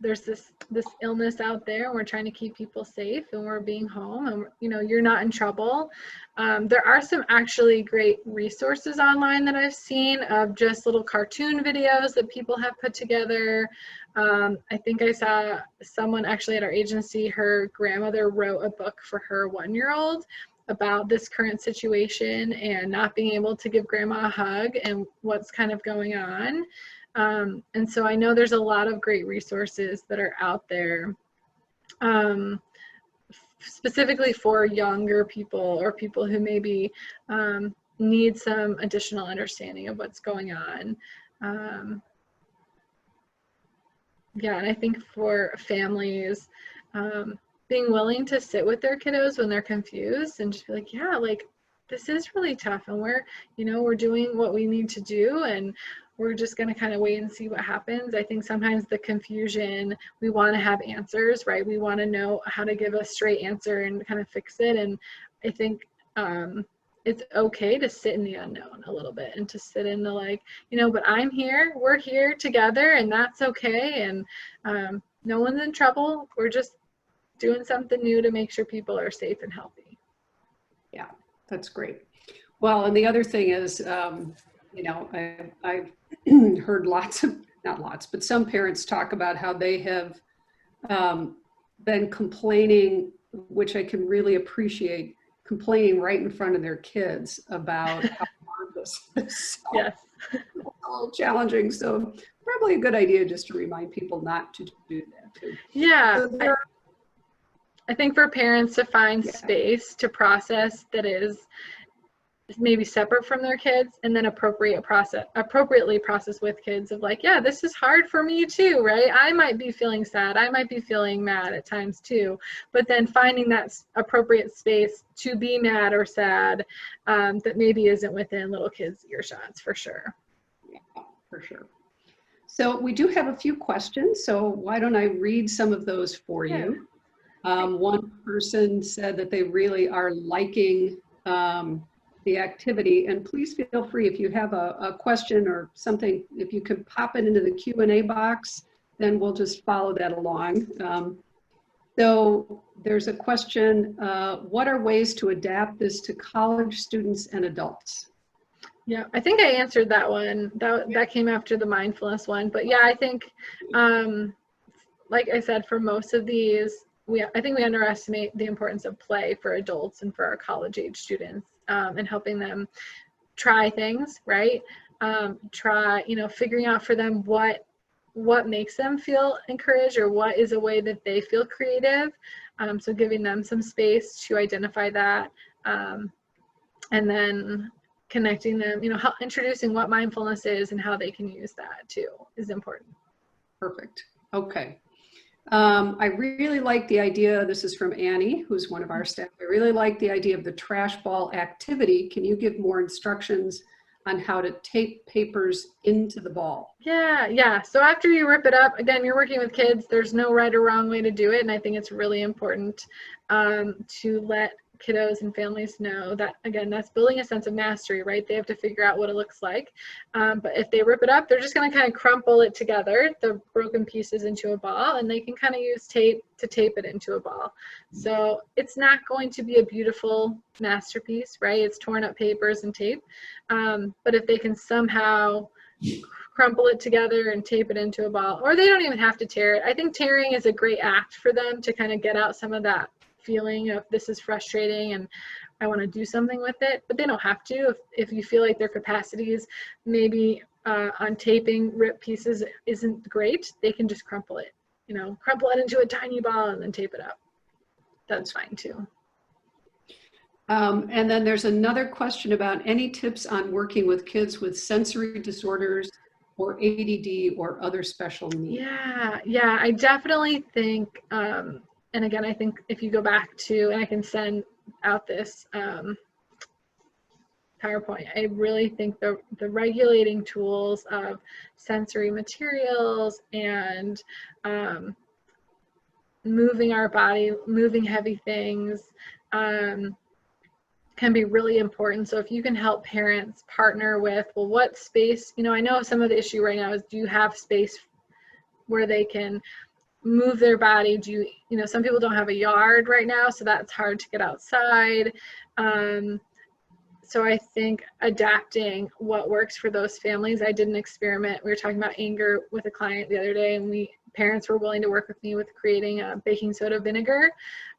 there's this illness out there, and we're trying to keep people safe, and we're being home, and you're not in trouble. There are some actually great resources online that I've seen of just little cartoon videos that people have put together. I think I saw someone actually at our agency, her grandmother wrote a book for her 1-year-old about this current situation and not being able to give grandma a hug and what's kind of going on. And so I know there's a lot of great resources that are out there, specifically for younger people or people who maybe need some additional understanding of what's going on. Yeah, and I think for families, being willing to sit with their kiddos when they're confused and just be like, yeah, like this is really tough, and we're doing what we need to do, and we're just going to kind of wait and see what happens. I think sometimes the confusion, we want to have answers, right? We want to know how to give a straight answer and kind of fix it. And I think it's okay to sit in the unknown a little bit and to sit in the but I'm here, we're here together, and that's okay. And no one's in trouble. We're just doing something new to make sure people are safe and healthy. Yeah, that's great. Well, and the other thing is, I've heard not lots, but some parents talk about how they have been complaining, which I can really appreciate, complaining right in front of their kids about how hard this is. So Yes. it's a little challenging. So probably a good idea just to remind people not to do that too. Yeah. So I think for parents to find Yeah. space to process that is maybe separate from their kids, and then appropriately process with kids of like, yeah, this is hard for me too, right? I might be feeling sad, I might be feeling mad at times too, but then finding that appropriate space to be mad or sad, that maybe isn't within little kids' earshots, for sure. Yeah, for sure. So we do have a few questions, so why don't I read some of those for you? One person said that they really are liking the activity, and please feel free if you have a question or something, if you could pop it into the Q&A box, then we'll just follow that along. So there's a question, what are ways to adapt this to college students and adults? Yeah, I think I answered that one. That came after the mindfulness one. But yeah, I think, like I said, for most of these, I think we underestimate the importance of play for adults and for our college age students, and helping them try things, right? Figuring out for them what makes them feel encouraged, or what is a way that they feel creative. So giving them some space to identify that, and then connecting them, introducing what mindfulness is and how they can use that too is important. Perfect. Okay. I really like the idea, this is from Annie, who's one of our staff. I really like the idea of the trash ball activity. Can you give more instructions on how to tape papers into the ball? Yeah. So after you rip it up, again, you're working with kids. There's no right or wrong way to do it. And I think it's really important to let kiddos and families know that, again, that's building a sense of mastery, right? They have to figure out what it looks like. But if they rip it up, they're just going to kind of crumple it together, the broken pieces, into a ball, and they can kind of use tape to tape it into a ball. So it's not going to be a beautiful masterpiece, right? It's torn up papers and tape. But if they can somehow crumple it together and tape it into a ball, or they don't even have to tear it. I think tearing is a great act for them to kind of get out some of that feeling of this is frustrating and I want to do something with it, but they don't have to. If you feel like their capacities maybe on taping ripped pieces isn't great, they can just crumple it into a tiny ball and then tape it up. that's fine too. And then there's another question about any tips on working with kids with sensory disorders or ADD or other special needs. Yeah, I definitely think, and again, I think if you go back to, and I can send out this PowerPoint, I really think the regulating tools of sensory materials and moving our body, moving heavy things, can be really important. So if you can help parents partner with, well, what space, I know some of the issue right now is, do you have space where they can move their body? Do you, some people don't have a yard right now, so that's hard to get outside. So I think adapting what works for those families. I did an experiment. We were talking about anger with a client the other day, and parents were willing to work with me with creating a baking soda vinegar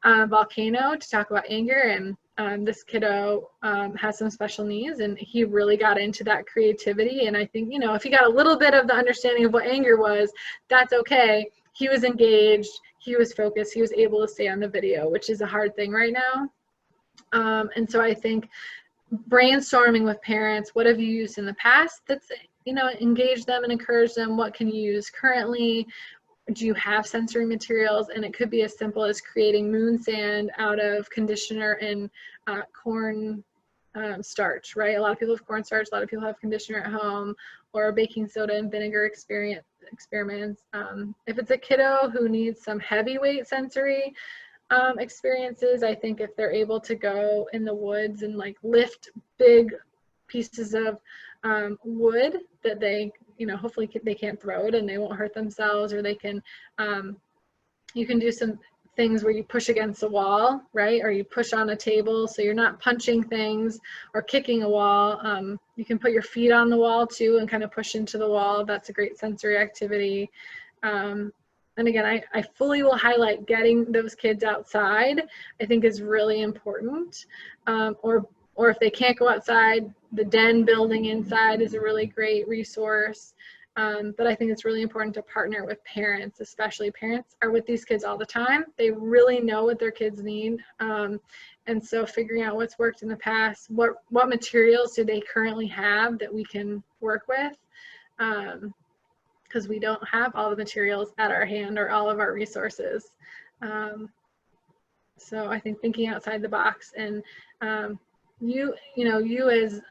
volcano to talk about anger. And this kiddo has some special needs, and he really got into that creativity. And I think, if he got a little bit of the understanding of what anger was, that's okay. He was engaged, he was focused, he was able to stay on the video, which is a hard thing right now. And so I think brainstorming with parents, what have you used in the past that's, engage them and encourage them. What can you use currently? Do you have sensory materials? And it could be as simple as creating moon sand out of conditioner and corn starch, right? A lot of people have cornstarch, a lot of people have conditioner at home, or baking soda and vinegar experiments. If it's a kiddo who needs some heavyweight sensory experiences, I think if they're able to go in the woods and like lift big pieces of wood that they, hopefully they can't throw it and they won't hurt themselves, or they can, you can do some things where you push against a wall, right? Or you push on a table, so you're not punching things or kicking a wall. You can put your feet on the wall too and kind of push into the wall. That's a great sensory activity. And again, I fully will highlight getting those kids outside, I think is really important. Or if they can't go outside, the den building inside is a really great resource. But I think it's really important to partner with parents, especially parents are with these kids all the time. They really know what their kids need. And so figuring out what's worked in the past, what materials do they currently have that we can work with? Because we don't have all the materials at our hand or all of our resources. So I think thinking outside the box, and you as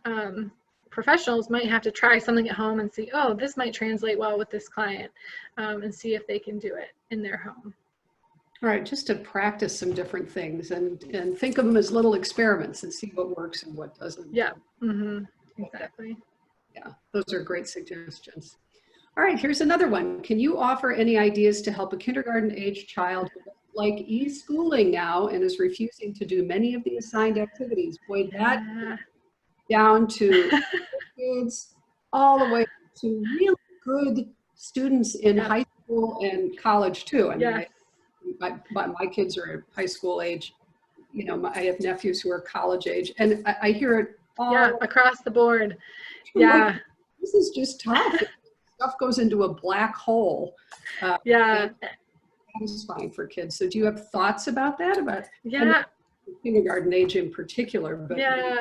professionals might have to try something at home and see, oh, this might translate well with this client, and see if they can do it in their home. All right, just to practice some different things and think of them as little experiments and see what works and what doesn't. Yeah, exactly. Yeah, those are great suggestions. All right, here's another one. Can you offer any ideas to help a kindergarten age child who doesn't like e-schooling now and is refusing to do many of the assigned activities? Boy, that down to kids all the way to really good students in high school and college too. I mean, my kids are high school age. I have nephews who are college age, and I hear it all across the board. Yeah, this is just tough. Stuff goes into a black hole. It's fine for kids. So do you have thoughts about that? Kindergarten age in particular. But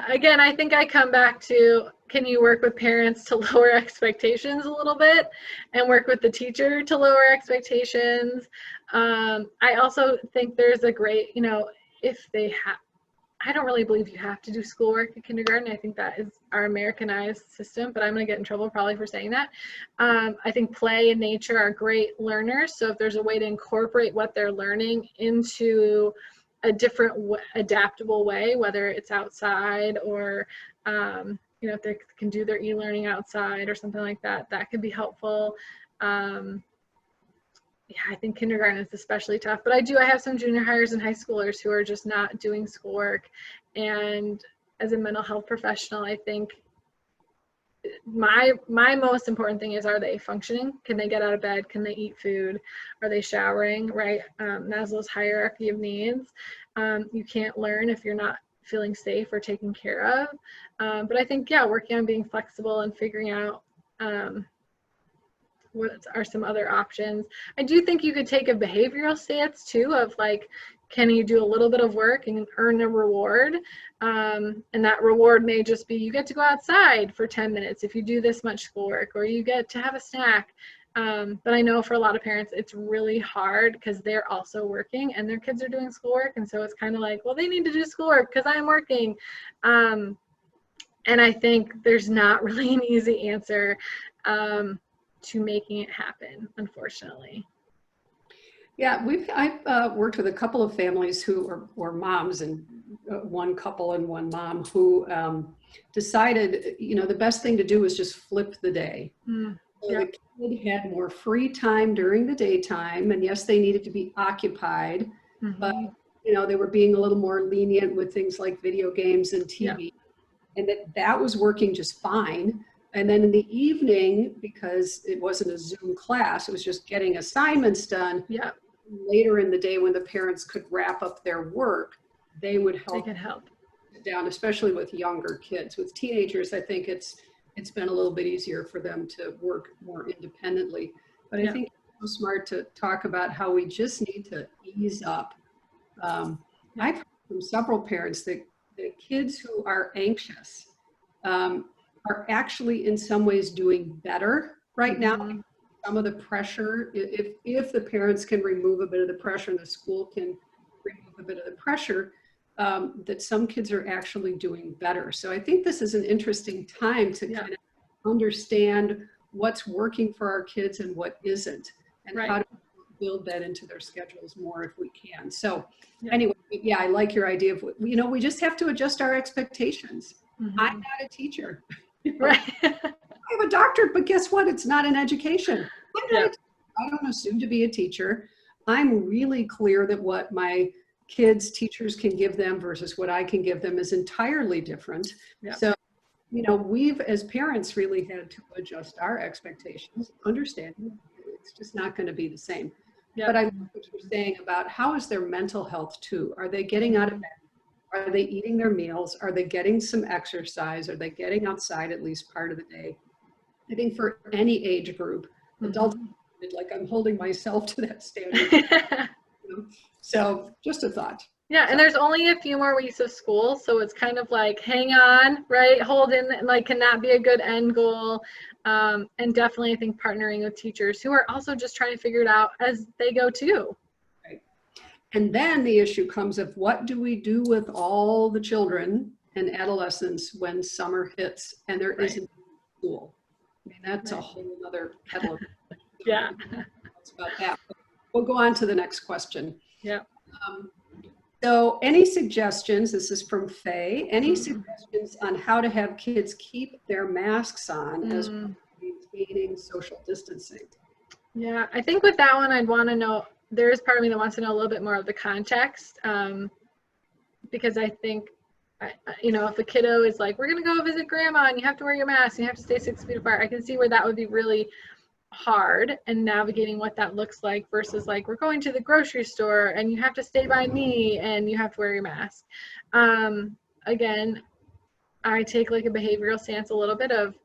again, I think I come back to, can you work with parents to lower expectations a little bit and work with the teacher to lower expectations? I also think there's a great, if they have, I don't really believe you have to do schoolwork in kindergarten. I think that is our Americanized system, but I'm going to get in trouble probably for saying that. I think play and nature are great learners. So if there's a way to incorporate what they're learning into a different adaptable way, whether it's outside or, if they can do their e-learning outside or something like that, that could be helpful. I think kindergarten is especially tough, but I have some junior hires and high schoolers who are just not doing schoolwork. And as a mental health professional, I think my most important thing is, are they functioning? Can they get out of bed? Can they eat food? Are they showering, right? Maslow's hierarchy of needs. You can't learn if you're not feeling safe or taken care of. But I think, working on being flexible and figuring out what are some other options. I do think you could take a behavioral stance too, of like, can you do a little bit of work and earn a reward? And that reward may just be you get to go outside for 10 minutes if you do this much schoolwork, or you get to have a snack. But I know for a lot of parents, it's really hard because they're also working and their kids are doing schoolwork. And so it's kind of like, well, they need to do schoolwork because I'm working. And I think there's not really an easy answer to making it happen, unfortunately. Yeah, I've worked with a couple of families who were moms, and one couple and one mom who decided, the best thing to do was just flip the day. So Yep. the kid had more free time during the daytime, and yes, they needed to be occupied, but they were being a little more lenient with things like video games and TV, and that was working just fine. And then in the evening, because it wasn't a Zoom class, it was just getting assignments done. Yeah. Later in the day, when the parents could wrap up their work, they would help. They could help down, especially with younger kids. With teenagers, I think it's been a little bit easier for them to work more independently. But I think it's so smart to talk about how we just need to ease up. I've heard from several parents that the kids who are anxious are actually in some ways doing better right now. Some of the pressure, if the parents can remove a bit of the pressure and the school can remove a bit of the pressure, that some kids are actually doing better. So I think this is an interesting time to kind of understand what's working for our kids and what isn't, and how to build that into their schedules more if we can. So anyway, I like your idea of, we just have to adjust our expectations. I'm not a teacher. Right. I have a doctorate, but guess what? It's not an education. I don't assume to be a teacher. I'm really clear that what my kids' teachers can give them versus what I can give them is entirely different. So, we've as parents really had to adjust our expectations, understanding it's just not going to be the same. But I love what you're saying about how is their mental health too? Are they getting out of bed? Are they eating their meals? Are they getting some exercise? Are they getting outside at least part of the day? I think for any age group, adults, like I'm holding myself to that standard. So just a thought. Yeah, and there's only a few more weeks of school, so it's kind of like, hang on, right? Hold in, like, cannot be a good end goal. And definitely, I think partnering with teachers who are also just trying to figure it out as they go too. Right. And then the issue comes of what do we do with all the children and adolescents when summer hits and there isn't school? I mean, that's a whole other kettle of That's about that. But we'll go on to the next question. So any suggestions, this is from Faye, any suggestions on how to have kids keep their masks on as maintaining social distancing? Yeah, I think with that one, I'd want to know, there is part of me that wants to know a little bit more of the context, because I think, if a kiddo is like, we're going to go visit grandma and you have to wear your mask and you have to stay 6 feet apart, I can see where that would be really hard and navigating what that looks like versus like, we're going to the grocery store and you have to stay by me and you have to wear your mask. Again, I take like a behavioral stance a little bit of,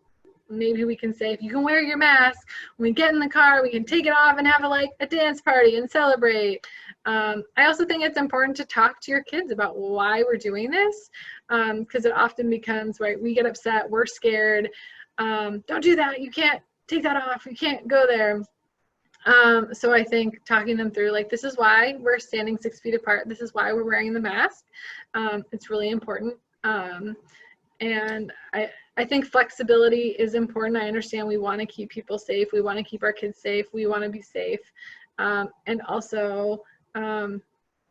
maybe we can say, if you can wear your mask, when we get in the car, we can take it off and have a dance party and celebrate. I also think it's important to talk to your kids about why we're doing this, because it often becomes, right, we get upset, we're scared, don't do that, you can't take that off, you can't go there. So I think talking them through, like, this is why we're standing 6 feet apart, this is why we're wearing the mask, it's really important. And I think flexibility is important. I understand we want to keep people safe. We want to keep our kids safe. We want to be safe. And also,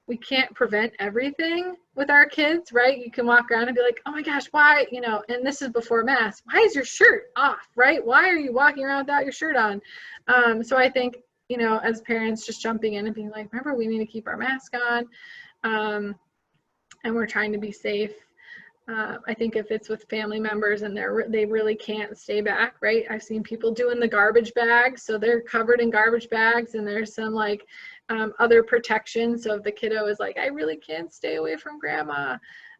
we can't prevent everything with our kids, right? You can walk around and be like, oh my gosh, why, and this is before mask. Why is your shirt off, right? Why are you walking around without your shirt on? So I think, as parents, just jumping in and being like, remember, we need to keep our mask on. And we're trying to be safe. I think if it's with family members and they really can't stay back, right? I've seen people doing the garbage bags, so they're covered in garbage bags, and there's some other protection. So if the kiddo is like, I really can't stay away from grandma.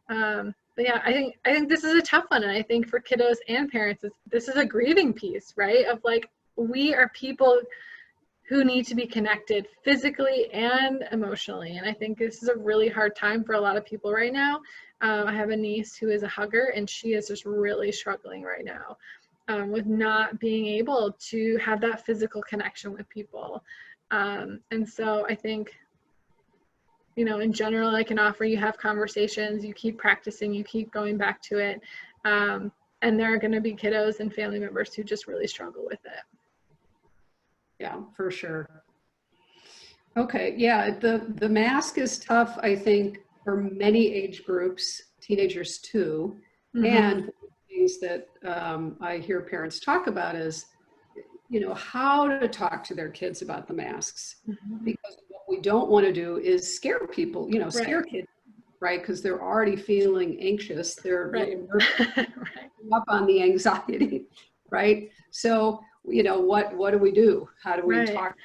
But yeah, I think this is a tough one, and I think for kiddos and parents, this is a grieving piece, right? Of like, we are people who need to be connected physically and emotionally. And I think this is a really hard time for a lot of people right now. I have a niece who is a hugger, and she is just really struggling right now with not being able to have that physical connection with people. And so I think, you know, in general, I can offer you have conversations, you keep practicing, you keep going back to it. And there are going to be kiddos and family members who just really struggle with it. Yeah, for sure. Okay, yeah, the mask is tough, I think, for many age groups, teenagers too. Mm-hmm. And one of the things that I hear parents talk about is, you know, how to talk to their kids about the masks. Mm-hmm. Because what we don't want to do is scare people, you know, scare Right. kids, right? Because they're already feeling anxious. They're Right. right. Right. Up on the anxiety, right? So, you know, what do we do? How do we Right. talk?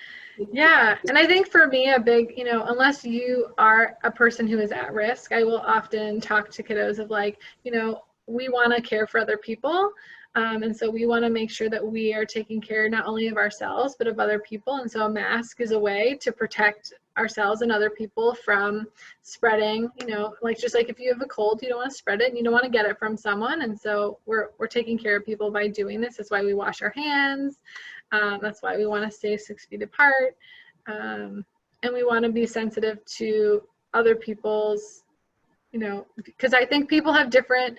Yeah. And I think for me, a big, you know, unless you are a person who is at risk, I will often talk to kiddos of like, you know, we want to care for other people. And so we want to make sure that we are taking care not only of ourselves, but of other people. And so a mask is a way to protect ourselves and other people from spreading, you know, like just like if you have a cold, you don't want to spread it and you don't want to get it from someone. And so we're taking care of people by doing this. That's why we wash our hands. That's why we want to stay 6 feet apart. And we want to be sensitive to other people's, you know, because I think people have different,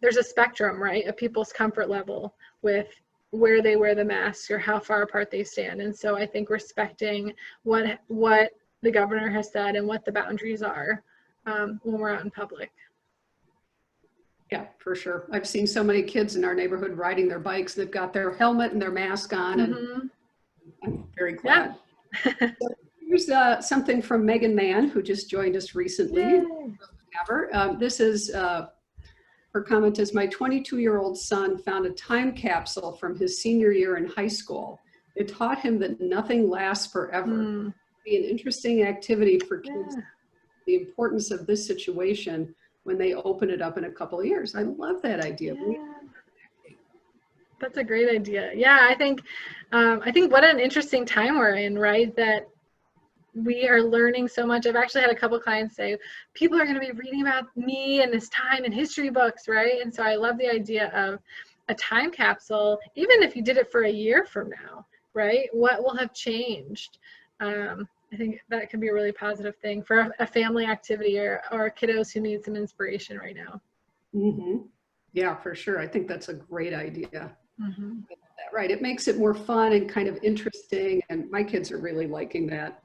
there's a spectrum, right, of people's comfort level with where they wear the mask or how far apart they stand. And so I think respecting what the governor has said and what the boundaries are when we're out in public. Yeah, for sure. I've seen so many kids in our neighborhood riding their bikes. They've got their helmet and their mask on, and Mm-hmm. I'm very glad. Yeah. So here's something from Megan Mann, who just joined us recently. This is her comment is, my 22-year-old son found a time capsule from his senior year in high school. It taught him that nothing lasts forever. It'd be an interesting activity for kids, the importance of this situation when they open it up in a couple of years. I love that idea. Yeah. That's a great idea. Yeah, I think what an interesting time we're in, right? That we are learning so much. I've actually had a couple clients say, people are going to be reading about me and this time in history books, right? And so I love the idea of a time capsule, even if you did it for a year from now, right? What will have changed? I think that could be a really positive thing for a family activity or kiddos who need some inspiration right now. Mm-hmm. Yeah, for sure. I think that's a great idea. Mm-hmm. Right. It makes it more fun and kind of interesting. And my kids are really liking that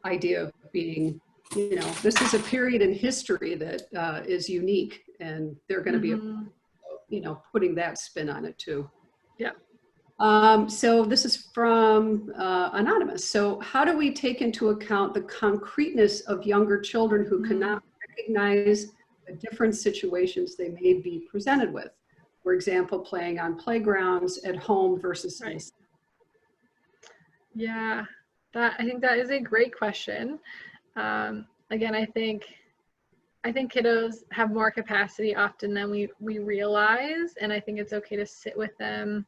idea of being, you know, this is a period in history that is unique, and they're going to be, you know, putting that spin on it too. Yeah. So this is from Anonymous. So how do we take into account the concreteness of younger children who cannot recognize the different situations they may be presented with? For example, playing on playgrounds at home versus right. Yeah, I think that is a great question. Again, I think kiddos have more capacity often than we realize, and I think it's okay to sit with them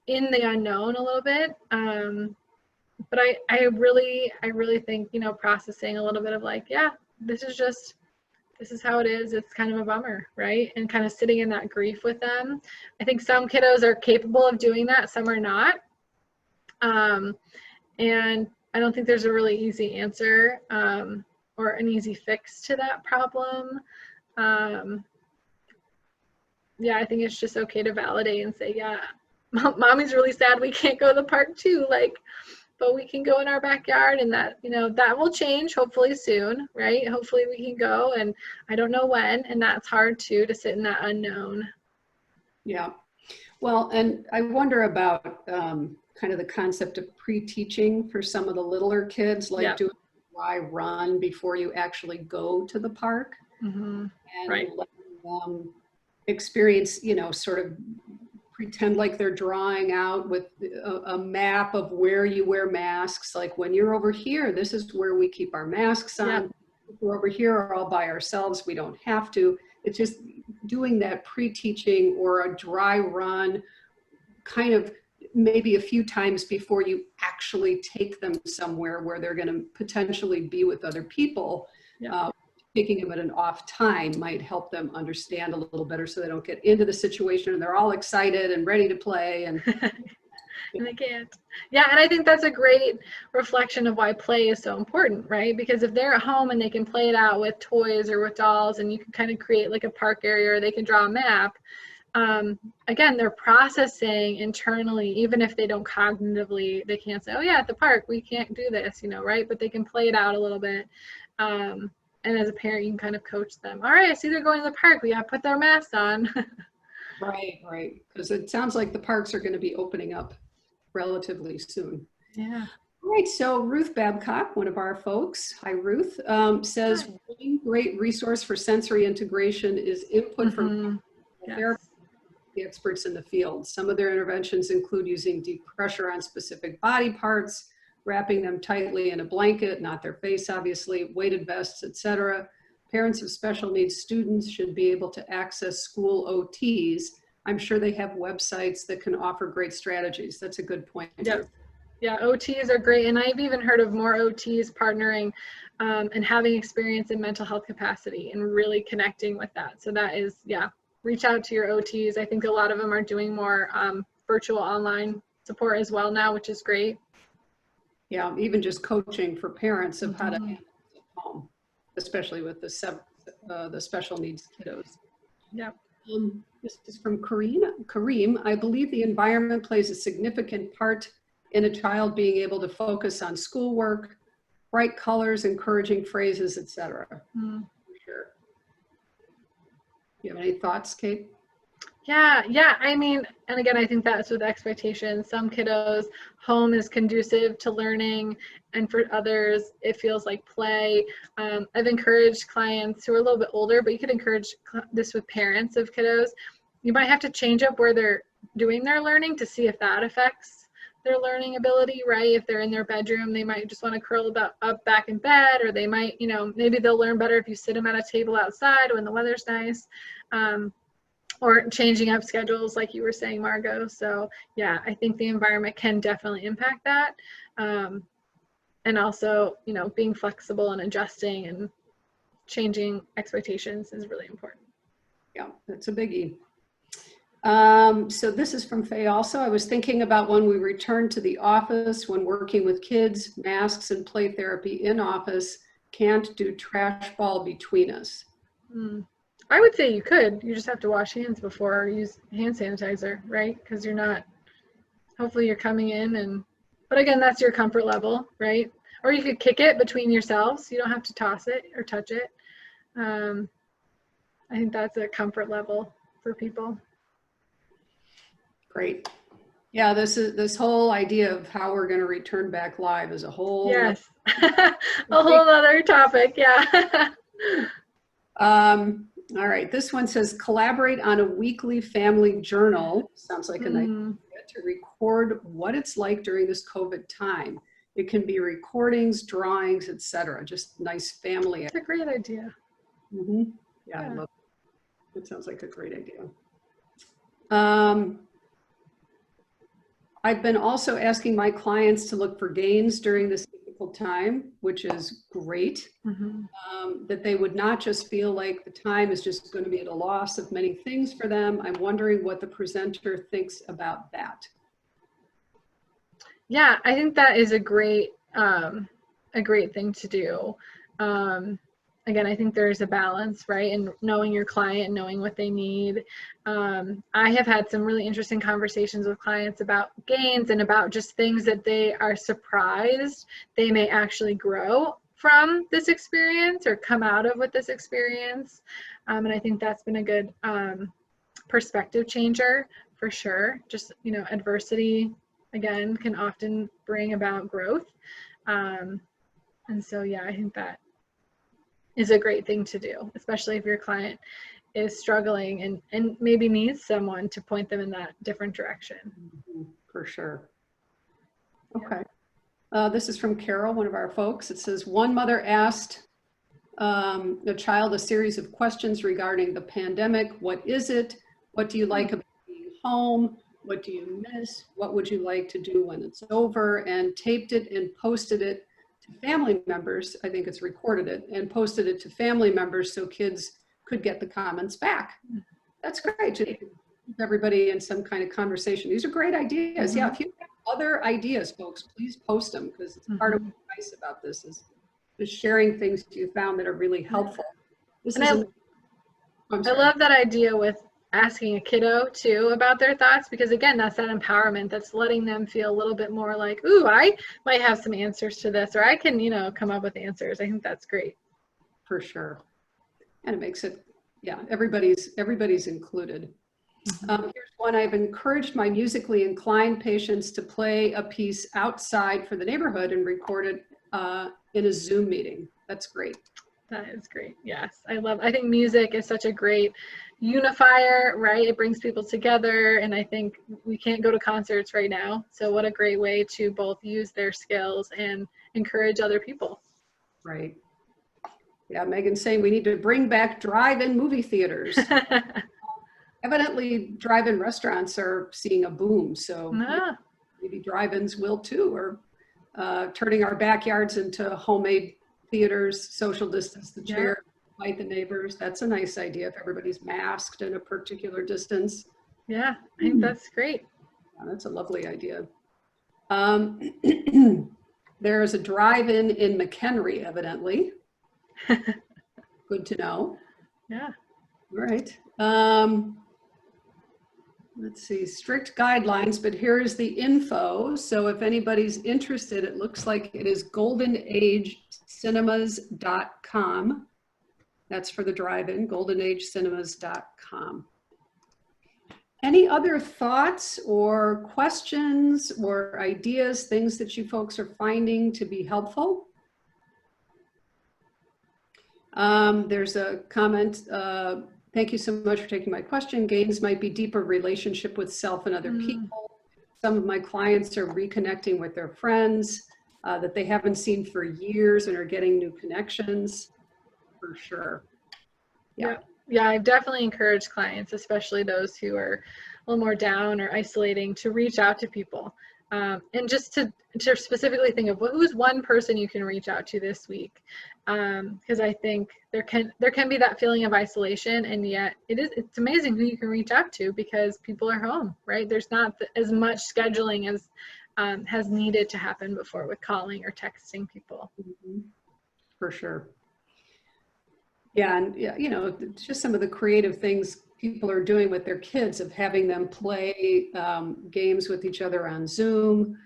in the unknown a little bit. But I really think, you know, processing a little bit of like, yeah, this is how it is. It's kind of a bummer, right? And kind of sitting in that grief with them. I think some kiddos are capable of doing that, some are not. And I don't think there's a really easy answer or an easy fix to that problem. Yeah, I think it's just okay to validate and say, yeah, mommy's really sad we can't go to the park too, like, but we can go in our backyard, and that, you know, that will change hopefully soon, right? Hopefully we can go, and I don't know when, and that's hard too, to sit in that unknown. Yeah. Well, and I wonder about kind of the concept of pre-teaching for some of the littler kids, like doing a dry run before you actually go to the park, and letting them experience, you know, sort of pretend like they're drawing out with a map of where you wear masks. Like, when you're over here, this is where we keep our masks on. If we're over here are all by ourselves, we don't have to. It's just doing that pre-teaching or a dry run, kind of maybe a few times before you actually take them somewhere where they're going to potentially be with other people. Yeah. Taking them at an off time might help them understand a little better so they don't get into the situation and they're all excited and ready to play. And And they can't. Yeah, and I think that's a great reflection of why play is so important, right? Because if they're at home and they can play it out with toys or with dolls, and you can kind of create like a park area, or they can draw a map, again, they're processing internally, even if they don't cognitively, they can't say, oh yeah, at the park, we can't do this, right? But they can play it out a little bit. And as a parent, you can kind of coach them. All right, I see they're going to the park. We got to put their masks on. Right. Because it sounds like the parks are going to be opening up relatively soon. Yeah. All right, so Ruth Babcock, one of our folks, hi Ruth, says, Hi. one great resource for sensory integration is input from therapists, the experts in the field. Some of their interventions include using deep pressure on specific body parts, wrapping them tightly in a blanket, not their face obviously, weighted vests, etc. Parents of special needs students should be able to access school OTs. I'm sure they have websites that can offer great strategies. That's a good point. Yep. Yeah, OTs are great. And I've even heard of more OTs partnering and having experience in mental health capacity and really connecting with that. So that is, yeah, reach out to your OTs. I think a lot of them are doing more virtual online support as well now, which is great. Yeah, even just coaching for parents of how to handle it at home, especially with the special needs kiddos. Yep. This is from Kareem. I believe the environment plays a significant part in a child being able to focus on schoolwork, bright colors, encouraging phrases, etc. Sure. You have any thoughts, Kate? Yeah. I mean, and again, I think that's with expectations. Some kiddos, home is conducive to learning, and for others, it feels like play. I've encouraged clients who are a little bit older, but you could encourage this with parents of kiddos. You might have to change up where they're doing their learning to see if that affects their learning ability, right? If they're in their bedroom, they might just want to curl up back in bed, or they might, maybe they'll learn better if you sit them at a table outside when the weather's nice. Or changing up schedules like you were saying, Margot. So yeah, I think the environment can definitely impact that. And also, being flexible and adjusting and changing expectations is really important. Yeah, that's a biggie. So this is from Faye also. I was thinking about when we return to the office, when working with kids, masks and play therapy in office, can't do trash ball between us. I would say you could. You just have to wash hands before or use hand sanitizer, right? Because hopefully you're coming in but again, that's your comfort level, right? Or you could kick it between yourselves. You don't have to toss it or touch it. I think that's a comfort level for people. Great. Yeah, this whole idea of how we're going to return back live is a whole yes a whole other topic. Yeah. All right, this one says collaborate on a weekly family journal. Sounds like a nice idea to record what it's like during this COVID time. It can be recordings, drawings, etc. Just nice family. That's a great idea. Yeah, I love it. It sounds like a great idea. I've been also asking my clients to look for gains during this difficult time, which is great. That they would not just feel like the time is just going to be at a loss of many things for them. I'm wondering what the presenter thinks about that. Yeah, I think that is a great thing to do. Again, I think there's a balance, right? And knowing your client, knowing what they need. I have had some really interesting conversations with clients about gains and about just things that they are surprised they may actually grow from this experience or come out of with this experience. And I think that's been a good perspective changer for sure. Just, adversity, again, can often bring about growth. And so, yeah, I think that is a great thing to do, especially if your client is struggling and maybe needs someone to point them in that different direction. For sure. Okay. This is from Carol, one of our folks. It says, one mother asked the child a series of questions regarding the pandemic. What is it? What do you like about being home? What do you miss? What would you like to do when it's over? And taped it and posted it to family members. I think it's recorded it and posted it to family members so kids could get the comments back. That's great. To keep everybody in some kind of conversation. These are great ideas. Yeah, if you have other ideas, folks, please post them, because it's part of what's nice about this is just sharing things you found that are really helpful. This And is I love that idea with asking a kiddo too about their thoughts, because again, that's that empowerment, that's letting them feel a little bit more like, ooh, I might have some answers to this, or I can, you know, come up with answers. I think that's great. For sure. And it makes it, yeah, everybody's included. Here's one. I've encouraged my musically inclined patients to play a piece outside for the neighborhood and record it in a Zoom meeting. That's great. That is great. Yes, I think music is such a great unifier, right? It brings people together, and I think we can't go to concerts right now. So what a great way to both use their skills and encourage other people. Right. Yeah, Megan's saying we need to bring back drive-in movie theaters. Evidently, drive-in restaurants are seeing a boom, so maybe drive-ins will too, or turning our backyards into homemade theaters, social distance the chair, invite the neighbors. That's a nice idea if everybody's masked in a particular distance. Yeah, I think that's great. Yeah, that's a lovely idea. There's a drive-in in McHenry, evidently. Good to know. Yeah. All right. Let's see, strict guidelines, but here's the info. So if anybody's interested, it looks like it is goldenagecinemas.com. That's for the drive-in, goldenagecinemas.com. Any other thoughts or questions or ideas, things that you folks are finding to be helpful? There's a comment, thank you so much for taking my question. Gains might be deeper relationship with self and other people. Some of my clients are reconnecting with their friends that they haven't seen for years and are getting new connections, for sure. Yeah. Yeah, I've definitely encouraged clients, especially those who are a little more down or isolating, to reach out to people. And just to specifically think of who's one person you can reach out to this week, because I think there can be that feeling of isolation, and yet it's amazing who you can reach out to because people are home, right? There's not as much scheduling as has needed to happen before with calling or texting people. For sure. Yeah, and you know, just some of the creative things people are doing with their kids, of having them play games with each other on Zoom,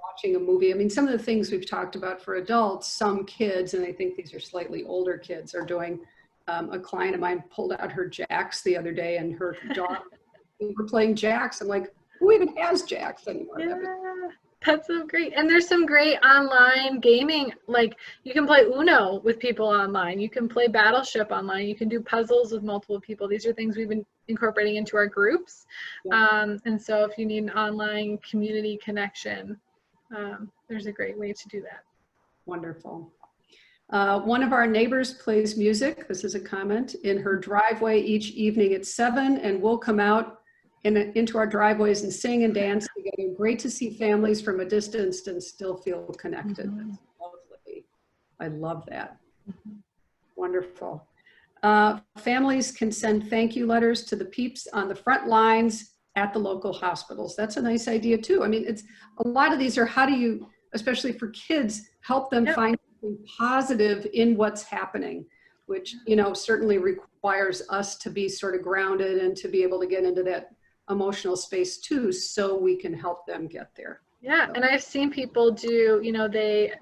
watching a movie. I mean, some of the things we've talked about for adults, some kids, and I think these are slightly older kids, are doing. A client of mine pulled out her jacks the other day, and her dog, we were playing jacks. I'm like, who even has jacks anymore? Yeah. That's so great. And there's some great online gaming, like you can play Uno with people online. You can play Battleship online. You can do puzzles with multiple people. These are things we've been incorporating into our groups. And so if you need an online community connection, there's a great way to do that. Wonderful. One of our neighbors plays music, this is a comment, in her driveway each evening at 7, and we'll come out into our driveways and sing and dance together. Great to see families from a distance and still feel connected. That's lovely. I love that. Wonderful. Families can send thank you letters to the peeps on the front lines at the local hospitals. That's a nice idea too. I mean, it's a lot of these are, how do you, especially for kids, help them find something positive in what's happening, which, you know, certainly requires us to be sort of grounded and to be able to get into that emotional space too, so we can help them get there. Yeah, and I've seen people do, you know, they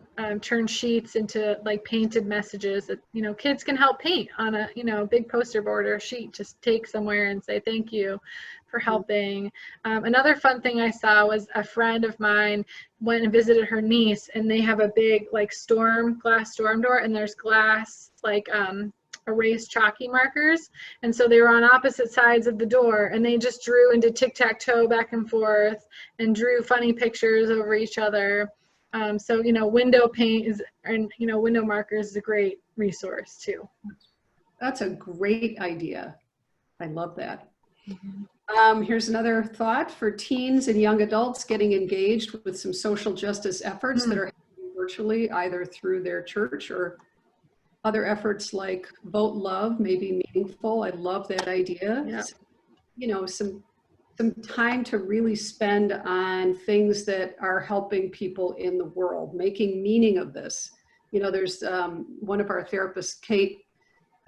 turn sheets into like painted messages that, you know, kids can help paint on a, you know, big poster board or a sheet, just take somewhere and say thank you for helping. Another fun thing I saw was a friend of mine went and visited her niece, and they have a big like glass storm door, and there's glass like erased chalky markers, and so they were on opposite sides of the door, and they just drew and did tic-tac-toe back and forth and drew funny pictures over each other. So, you know, window paint is, and, you know, window markers is a great resource too. That's a great idea. I love that. Here's another thought for teens and young adults getting engaged with some social justice efforts that are happening virtually, either through their church or other efforts like Vote Love may be meaningful. I love that idea. Yeah. So, you know, some time to really spend on things that are helping people in the world, making meaning of this. You know, there's one of our therapists, Kait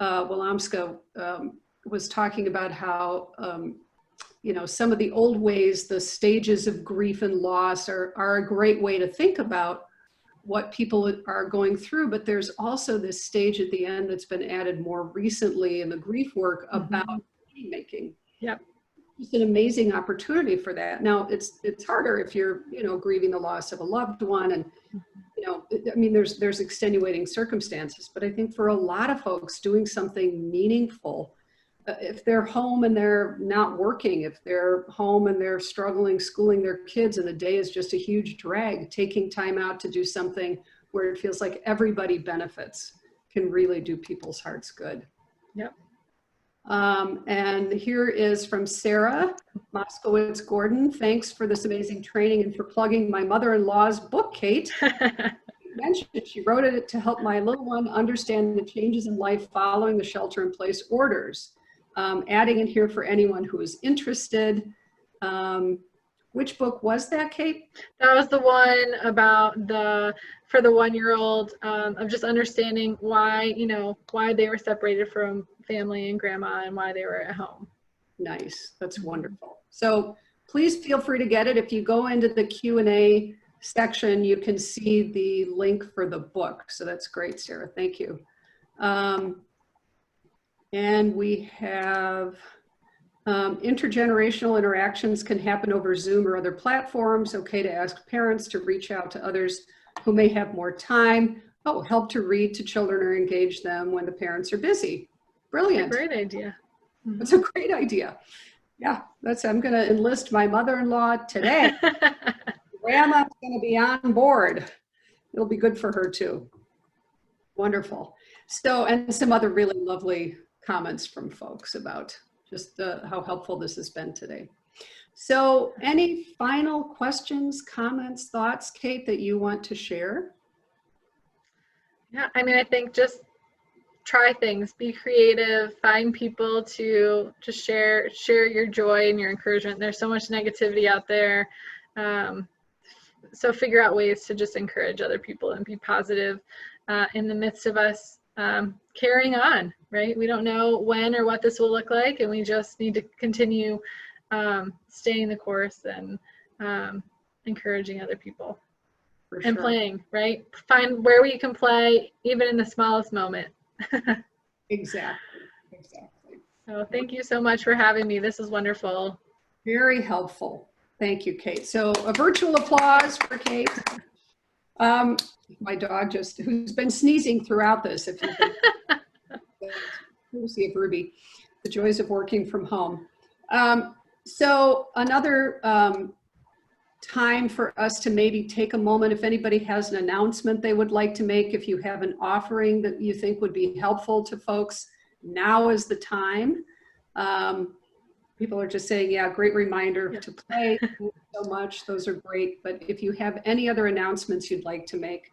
Willamska, was talking about how you know, some of the old ways, the stages of grief and loss are a great way to think about what people are going through. But there's also this stage at the end that's been added more recently in the grief work about meaning making. Yep. It's an amazing opportunity for that. Now it's harder if you're, you know, grieving the loss of a loved one, and you know, I mean, there's extenuating circumstances, but I think for a lot of folks doing something meaningful, if they're home and they're not working, if they're home and they're struggling schooling their kids and the day is just a huge drag, taking time out to do something where it feels like everybody benefits can really do people's hearts good. Yep. And here is from Sarah Moskowitz Gordon. Thanks for this amazing training and for plugging my mother-in-law's book, Kait. Mentioned she wrote it to help my little one understand the changes in life following the shelter-in-place orders. Adding in here for anyone who is interested. Which book was that, Kait? That was the one about for the 1-year-old, of just understanding why, you know, why they were separated from family and grandma and why they were at home. Nice, that's wonderful. So please feel free to get it. If you go into the Q&A section, you can see the link for the book. So that's great, Sarah, thank you. And we have intergenerational interactions can happen over Zoom or other platforms. Okay to ask parents to reach out to others who may have more time. Oh, help to read to children or engage them when the parents are busy. Brilliant. Great idea. That's a great idea. Yeah, I'm going to enlist my mother-in-law today. Grandma's going to be on board. It'll be good for her too. Wonderful. So, and some other really lovely comments from folks about just how helpful this has been today. So any final questions, comments, thoughts, Kait, that you want to share? Yeah, I mean, I think just try things, be creative, find people to just share your joy and your encouragement. There's so much negativity out there. So figure out ways to just encourage other people and be positive in the midst of us carrying on, right? We don't know when or what this will look like, and we just need to continue staying the course and encouraging other people. For sure. And playing, right? Find where we can play, even in the smallest moment. Exactly. So thank you so much for having me. This is wonderful. Very helpful. Thank you, Kait. So a virtual applause for Kait. My dog who's been sneezing throughout this. If you can, courtesy of Ruby, the joys of working from home. So another time for us to maybe take a moment, if anybody has an announcement they would like to make, if you have an offering that you think would be helpful to folks, now is the time. People are just saying, yeah, great reminder to play. Thank you so much. Those are great. But if you have any other announcements you'd like to make,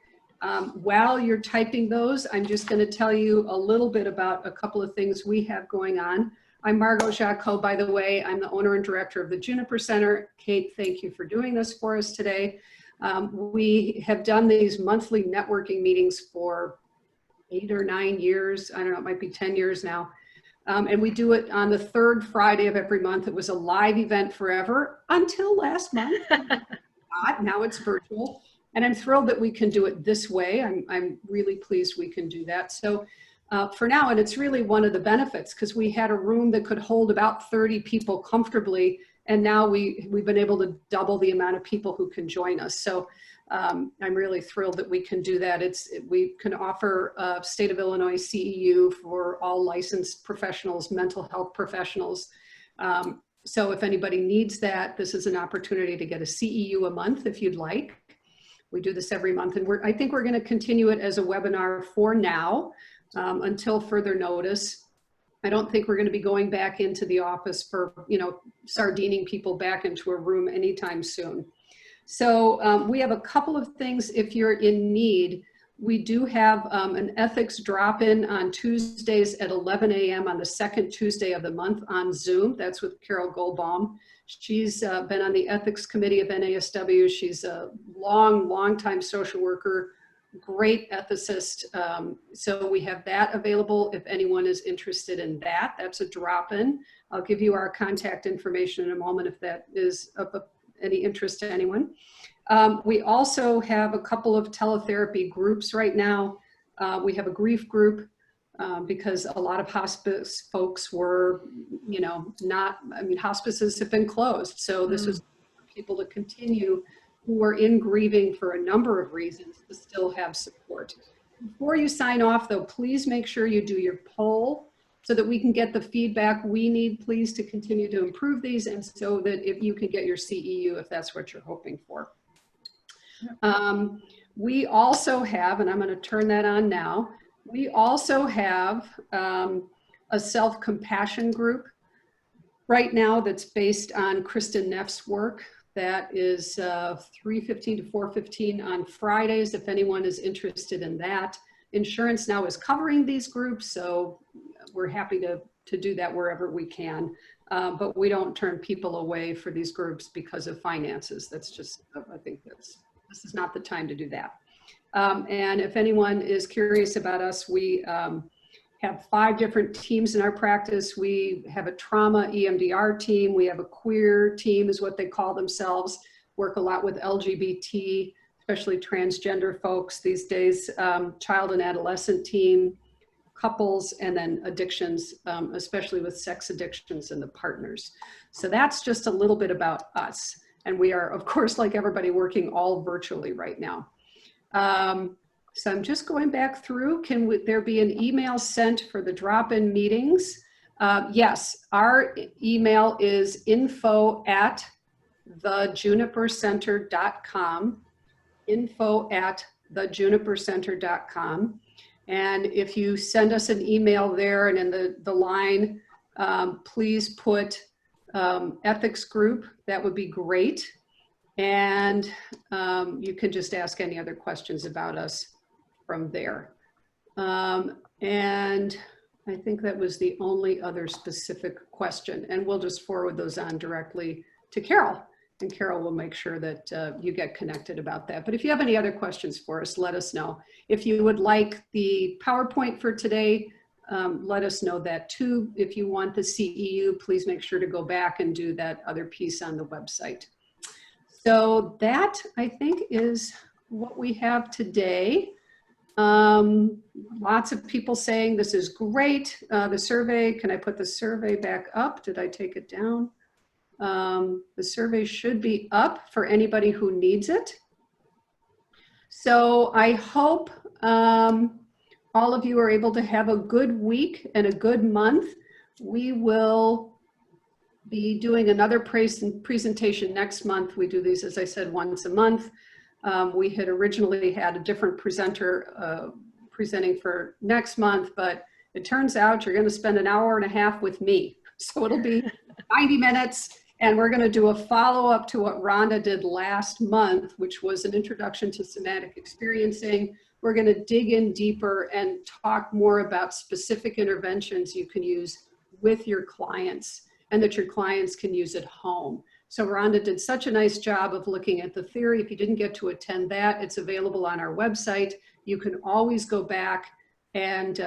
while you're typing those, I'm just going to tell you a little bit about a couple of things we have going on. I'm Margot Jacot, by the way. I'm the owner and director of the Juniper Center. Kait, thank you for doing this for us today. We have done these monthly networking meetings for 8 or 9 years. I don't know, it might be 10 years now. And we do it on the third Friday of every month. It was a live event forever until last month. Now it's virtual. And I'm thrilled that we can do it this way. I'm really pleased we can do that. So for now, and it's really one of the benefits, because we had a room that could hold about 30 people comfortably. And now we've been able to double the amount of people who can join us. So I'm really thrilled that we can do that. We can offer State of Illinois CEU for all licensed professionals, mental health professionals. So if anybody needs that, this is an opportunity to get a CEU a month if you'd like. We do this every month, and I think we're going to continue it as a webinar for now until further notice. I don't think we're going to be going back into the office for, sardining people back into a room anytime soon. So we have a couple of things if you're in need. We do have an ethics drop-in on Tuesdays at 11 a.m. on the second Tuesday of the month on Zoom. That's with Carol Goldbaum. She's been on the ethics committee of NASW. She's a long time social worker, great ethicist. So we have that available if anyone is interested in that. That's a drop-in. I'll give you our contact information in a moment if that is of any interest to anyone. We also have a couple of teletherapy groups right now. We have a grief group because a lot of hospice folks were, hospices have been closed. So this was for people to continue who are in grieving for a number of reasons to still have support. Before you sign off though, please make sure you do your poll so that we can get the feedback we need, please, to continue to improve these, and so that if you can get your CEU if that's what you're hoping for. We also have, and I'm going to turn that on now, we also have a self-compassion group right now that's based on Kristen Neff's work. That is 3:15 to 4:15 on Fridays, if anyone is interested in that. Insurance now is covering these groups, so we're happy to do that wherever we can. But we don't turn people away for these groups because of finances. That's just, I think this is not the time to do that. And if anyone is curious about us, we have 5 different teams in our practice. We have a trauma EMDR team. We have a queer team is what they call themselves, work a lot with LGBT, especially transgender folks these days, child and adolescent team, couples, and then addictions, especially with sex addictions and the partners. So that's just a little bit about us. And we are, of course, like everybody, working all virtually right now. So I'm just going back through. Can there be an email sent for the drop-in meetings? Yes, our email is info@thejunipercenter.com, info@thejunipercenter.com. And if you send us an email there and in the line, please put ethics group, that would be great. And you can just ask any other questions about us from there. And I think that was the only other specific question. And we'll just forward those on directly to Carol. And Carol will make sure that you get connected about that. But if you have any other questions for us, let us know. If you would like the PowerPoint for today, let us know that too. If you want the CEU, please make sure to go back and do that other piece on the website. So that, I think, is what we have today. Lots of people saying this is great. The survey, can I put the survey back up? Did I take it down? The survey should be up for anybody who needs it. So I hope all of you are able to have a good week and a good month. We will be doing another presentation next month. We do these, as I said, once a month. We had originally had a different presenter presenting for next month, but it turns out you're going to spend an hour and a half with me. So it'll be 90 minutes. And we're going to do a follow-up to what Rhonda did last month, which was an introduction to somatic experiencing. We're going to dig in deeper and talk more about specific interventions you can use with your clients and that your clients can use at home. So Rhonda did such a nice job of looking at the theory. If you didn't get to attend that, it's available on our website. You can always go back and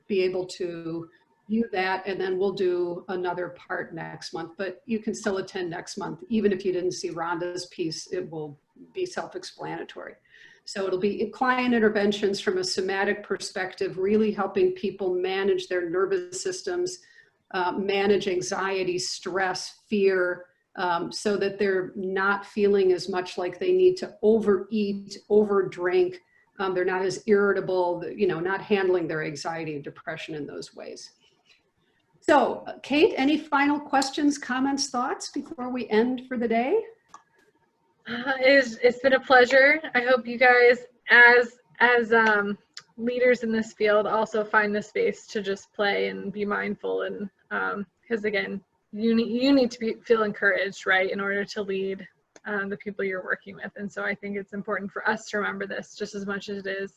be able to view that, and then we'll do another part next month, but you can still attend next month. Even if you didn't see Rhonda's piece, it will be self-explanatory. So it'll be client interventions from a somatic perspective, really helping people manage their nervous systems, manage anxiety, stress, fear, so that they're not feeling as much like they need to overeat, overdrink. They're not as irritable, not handling their anxiety and depression in those ways. So, Kate, any final questions, comments, thoughts before we end for the day? It's been a pleasure. I hope you guys, as leaders in this field also find the space to just play and be mindful. And because again, you need to feel encouraged, right, in order to lead the people you're working with. And so I think it's important for us to remember this just as much as it is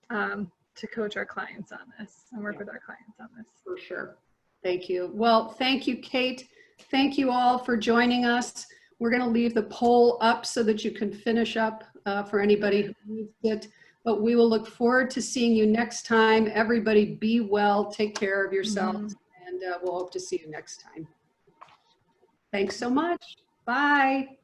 to coach our clients on this and work with our clients on this. For sure. Thank you. Well, thank you, Kate. Thank you all for joining us. We're going to leave the poll up so that you can finish up for anybody who needs it. But we will look forward to seeing you next time. Everybody be well, take care of yourselves, and we'll hope to see you next time. Thanks so much. Bye.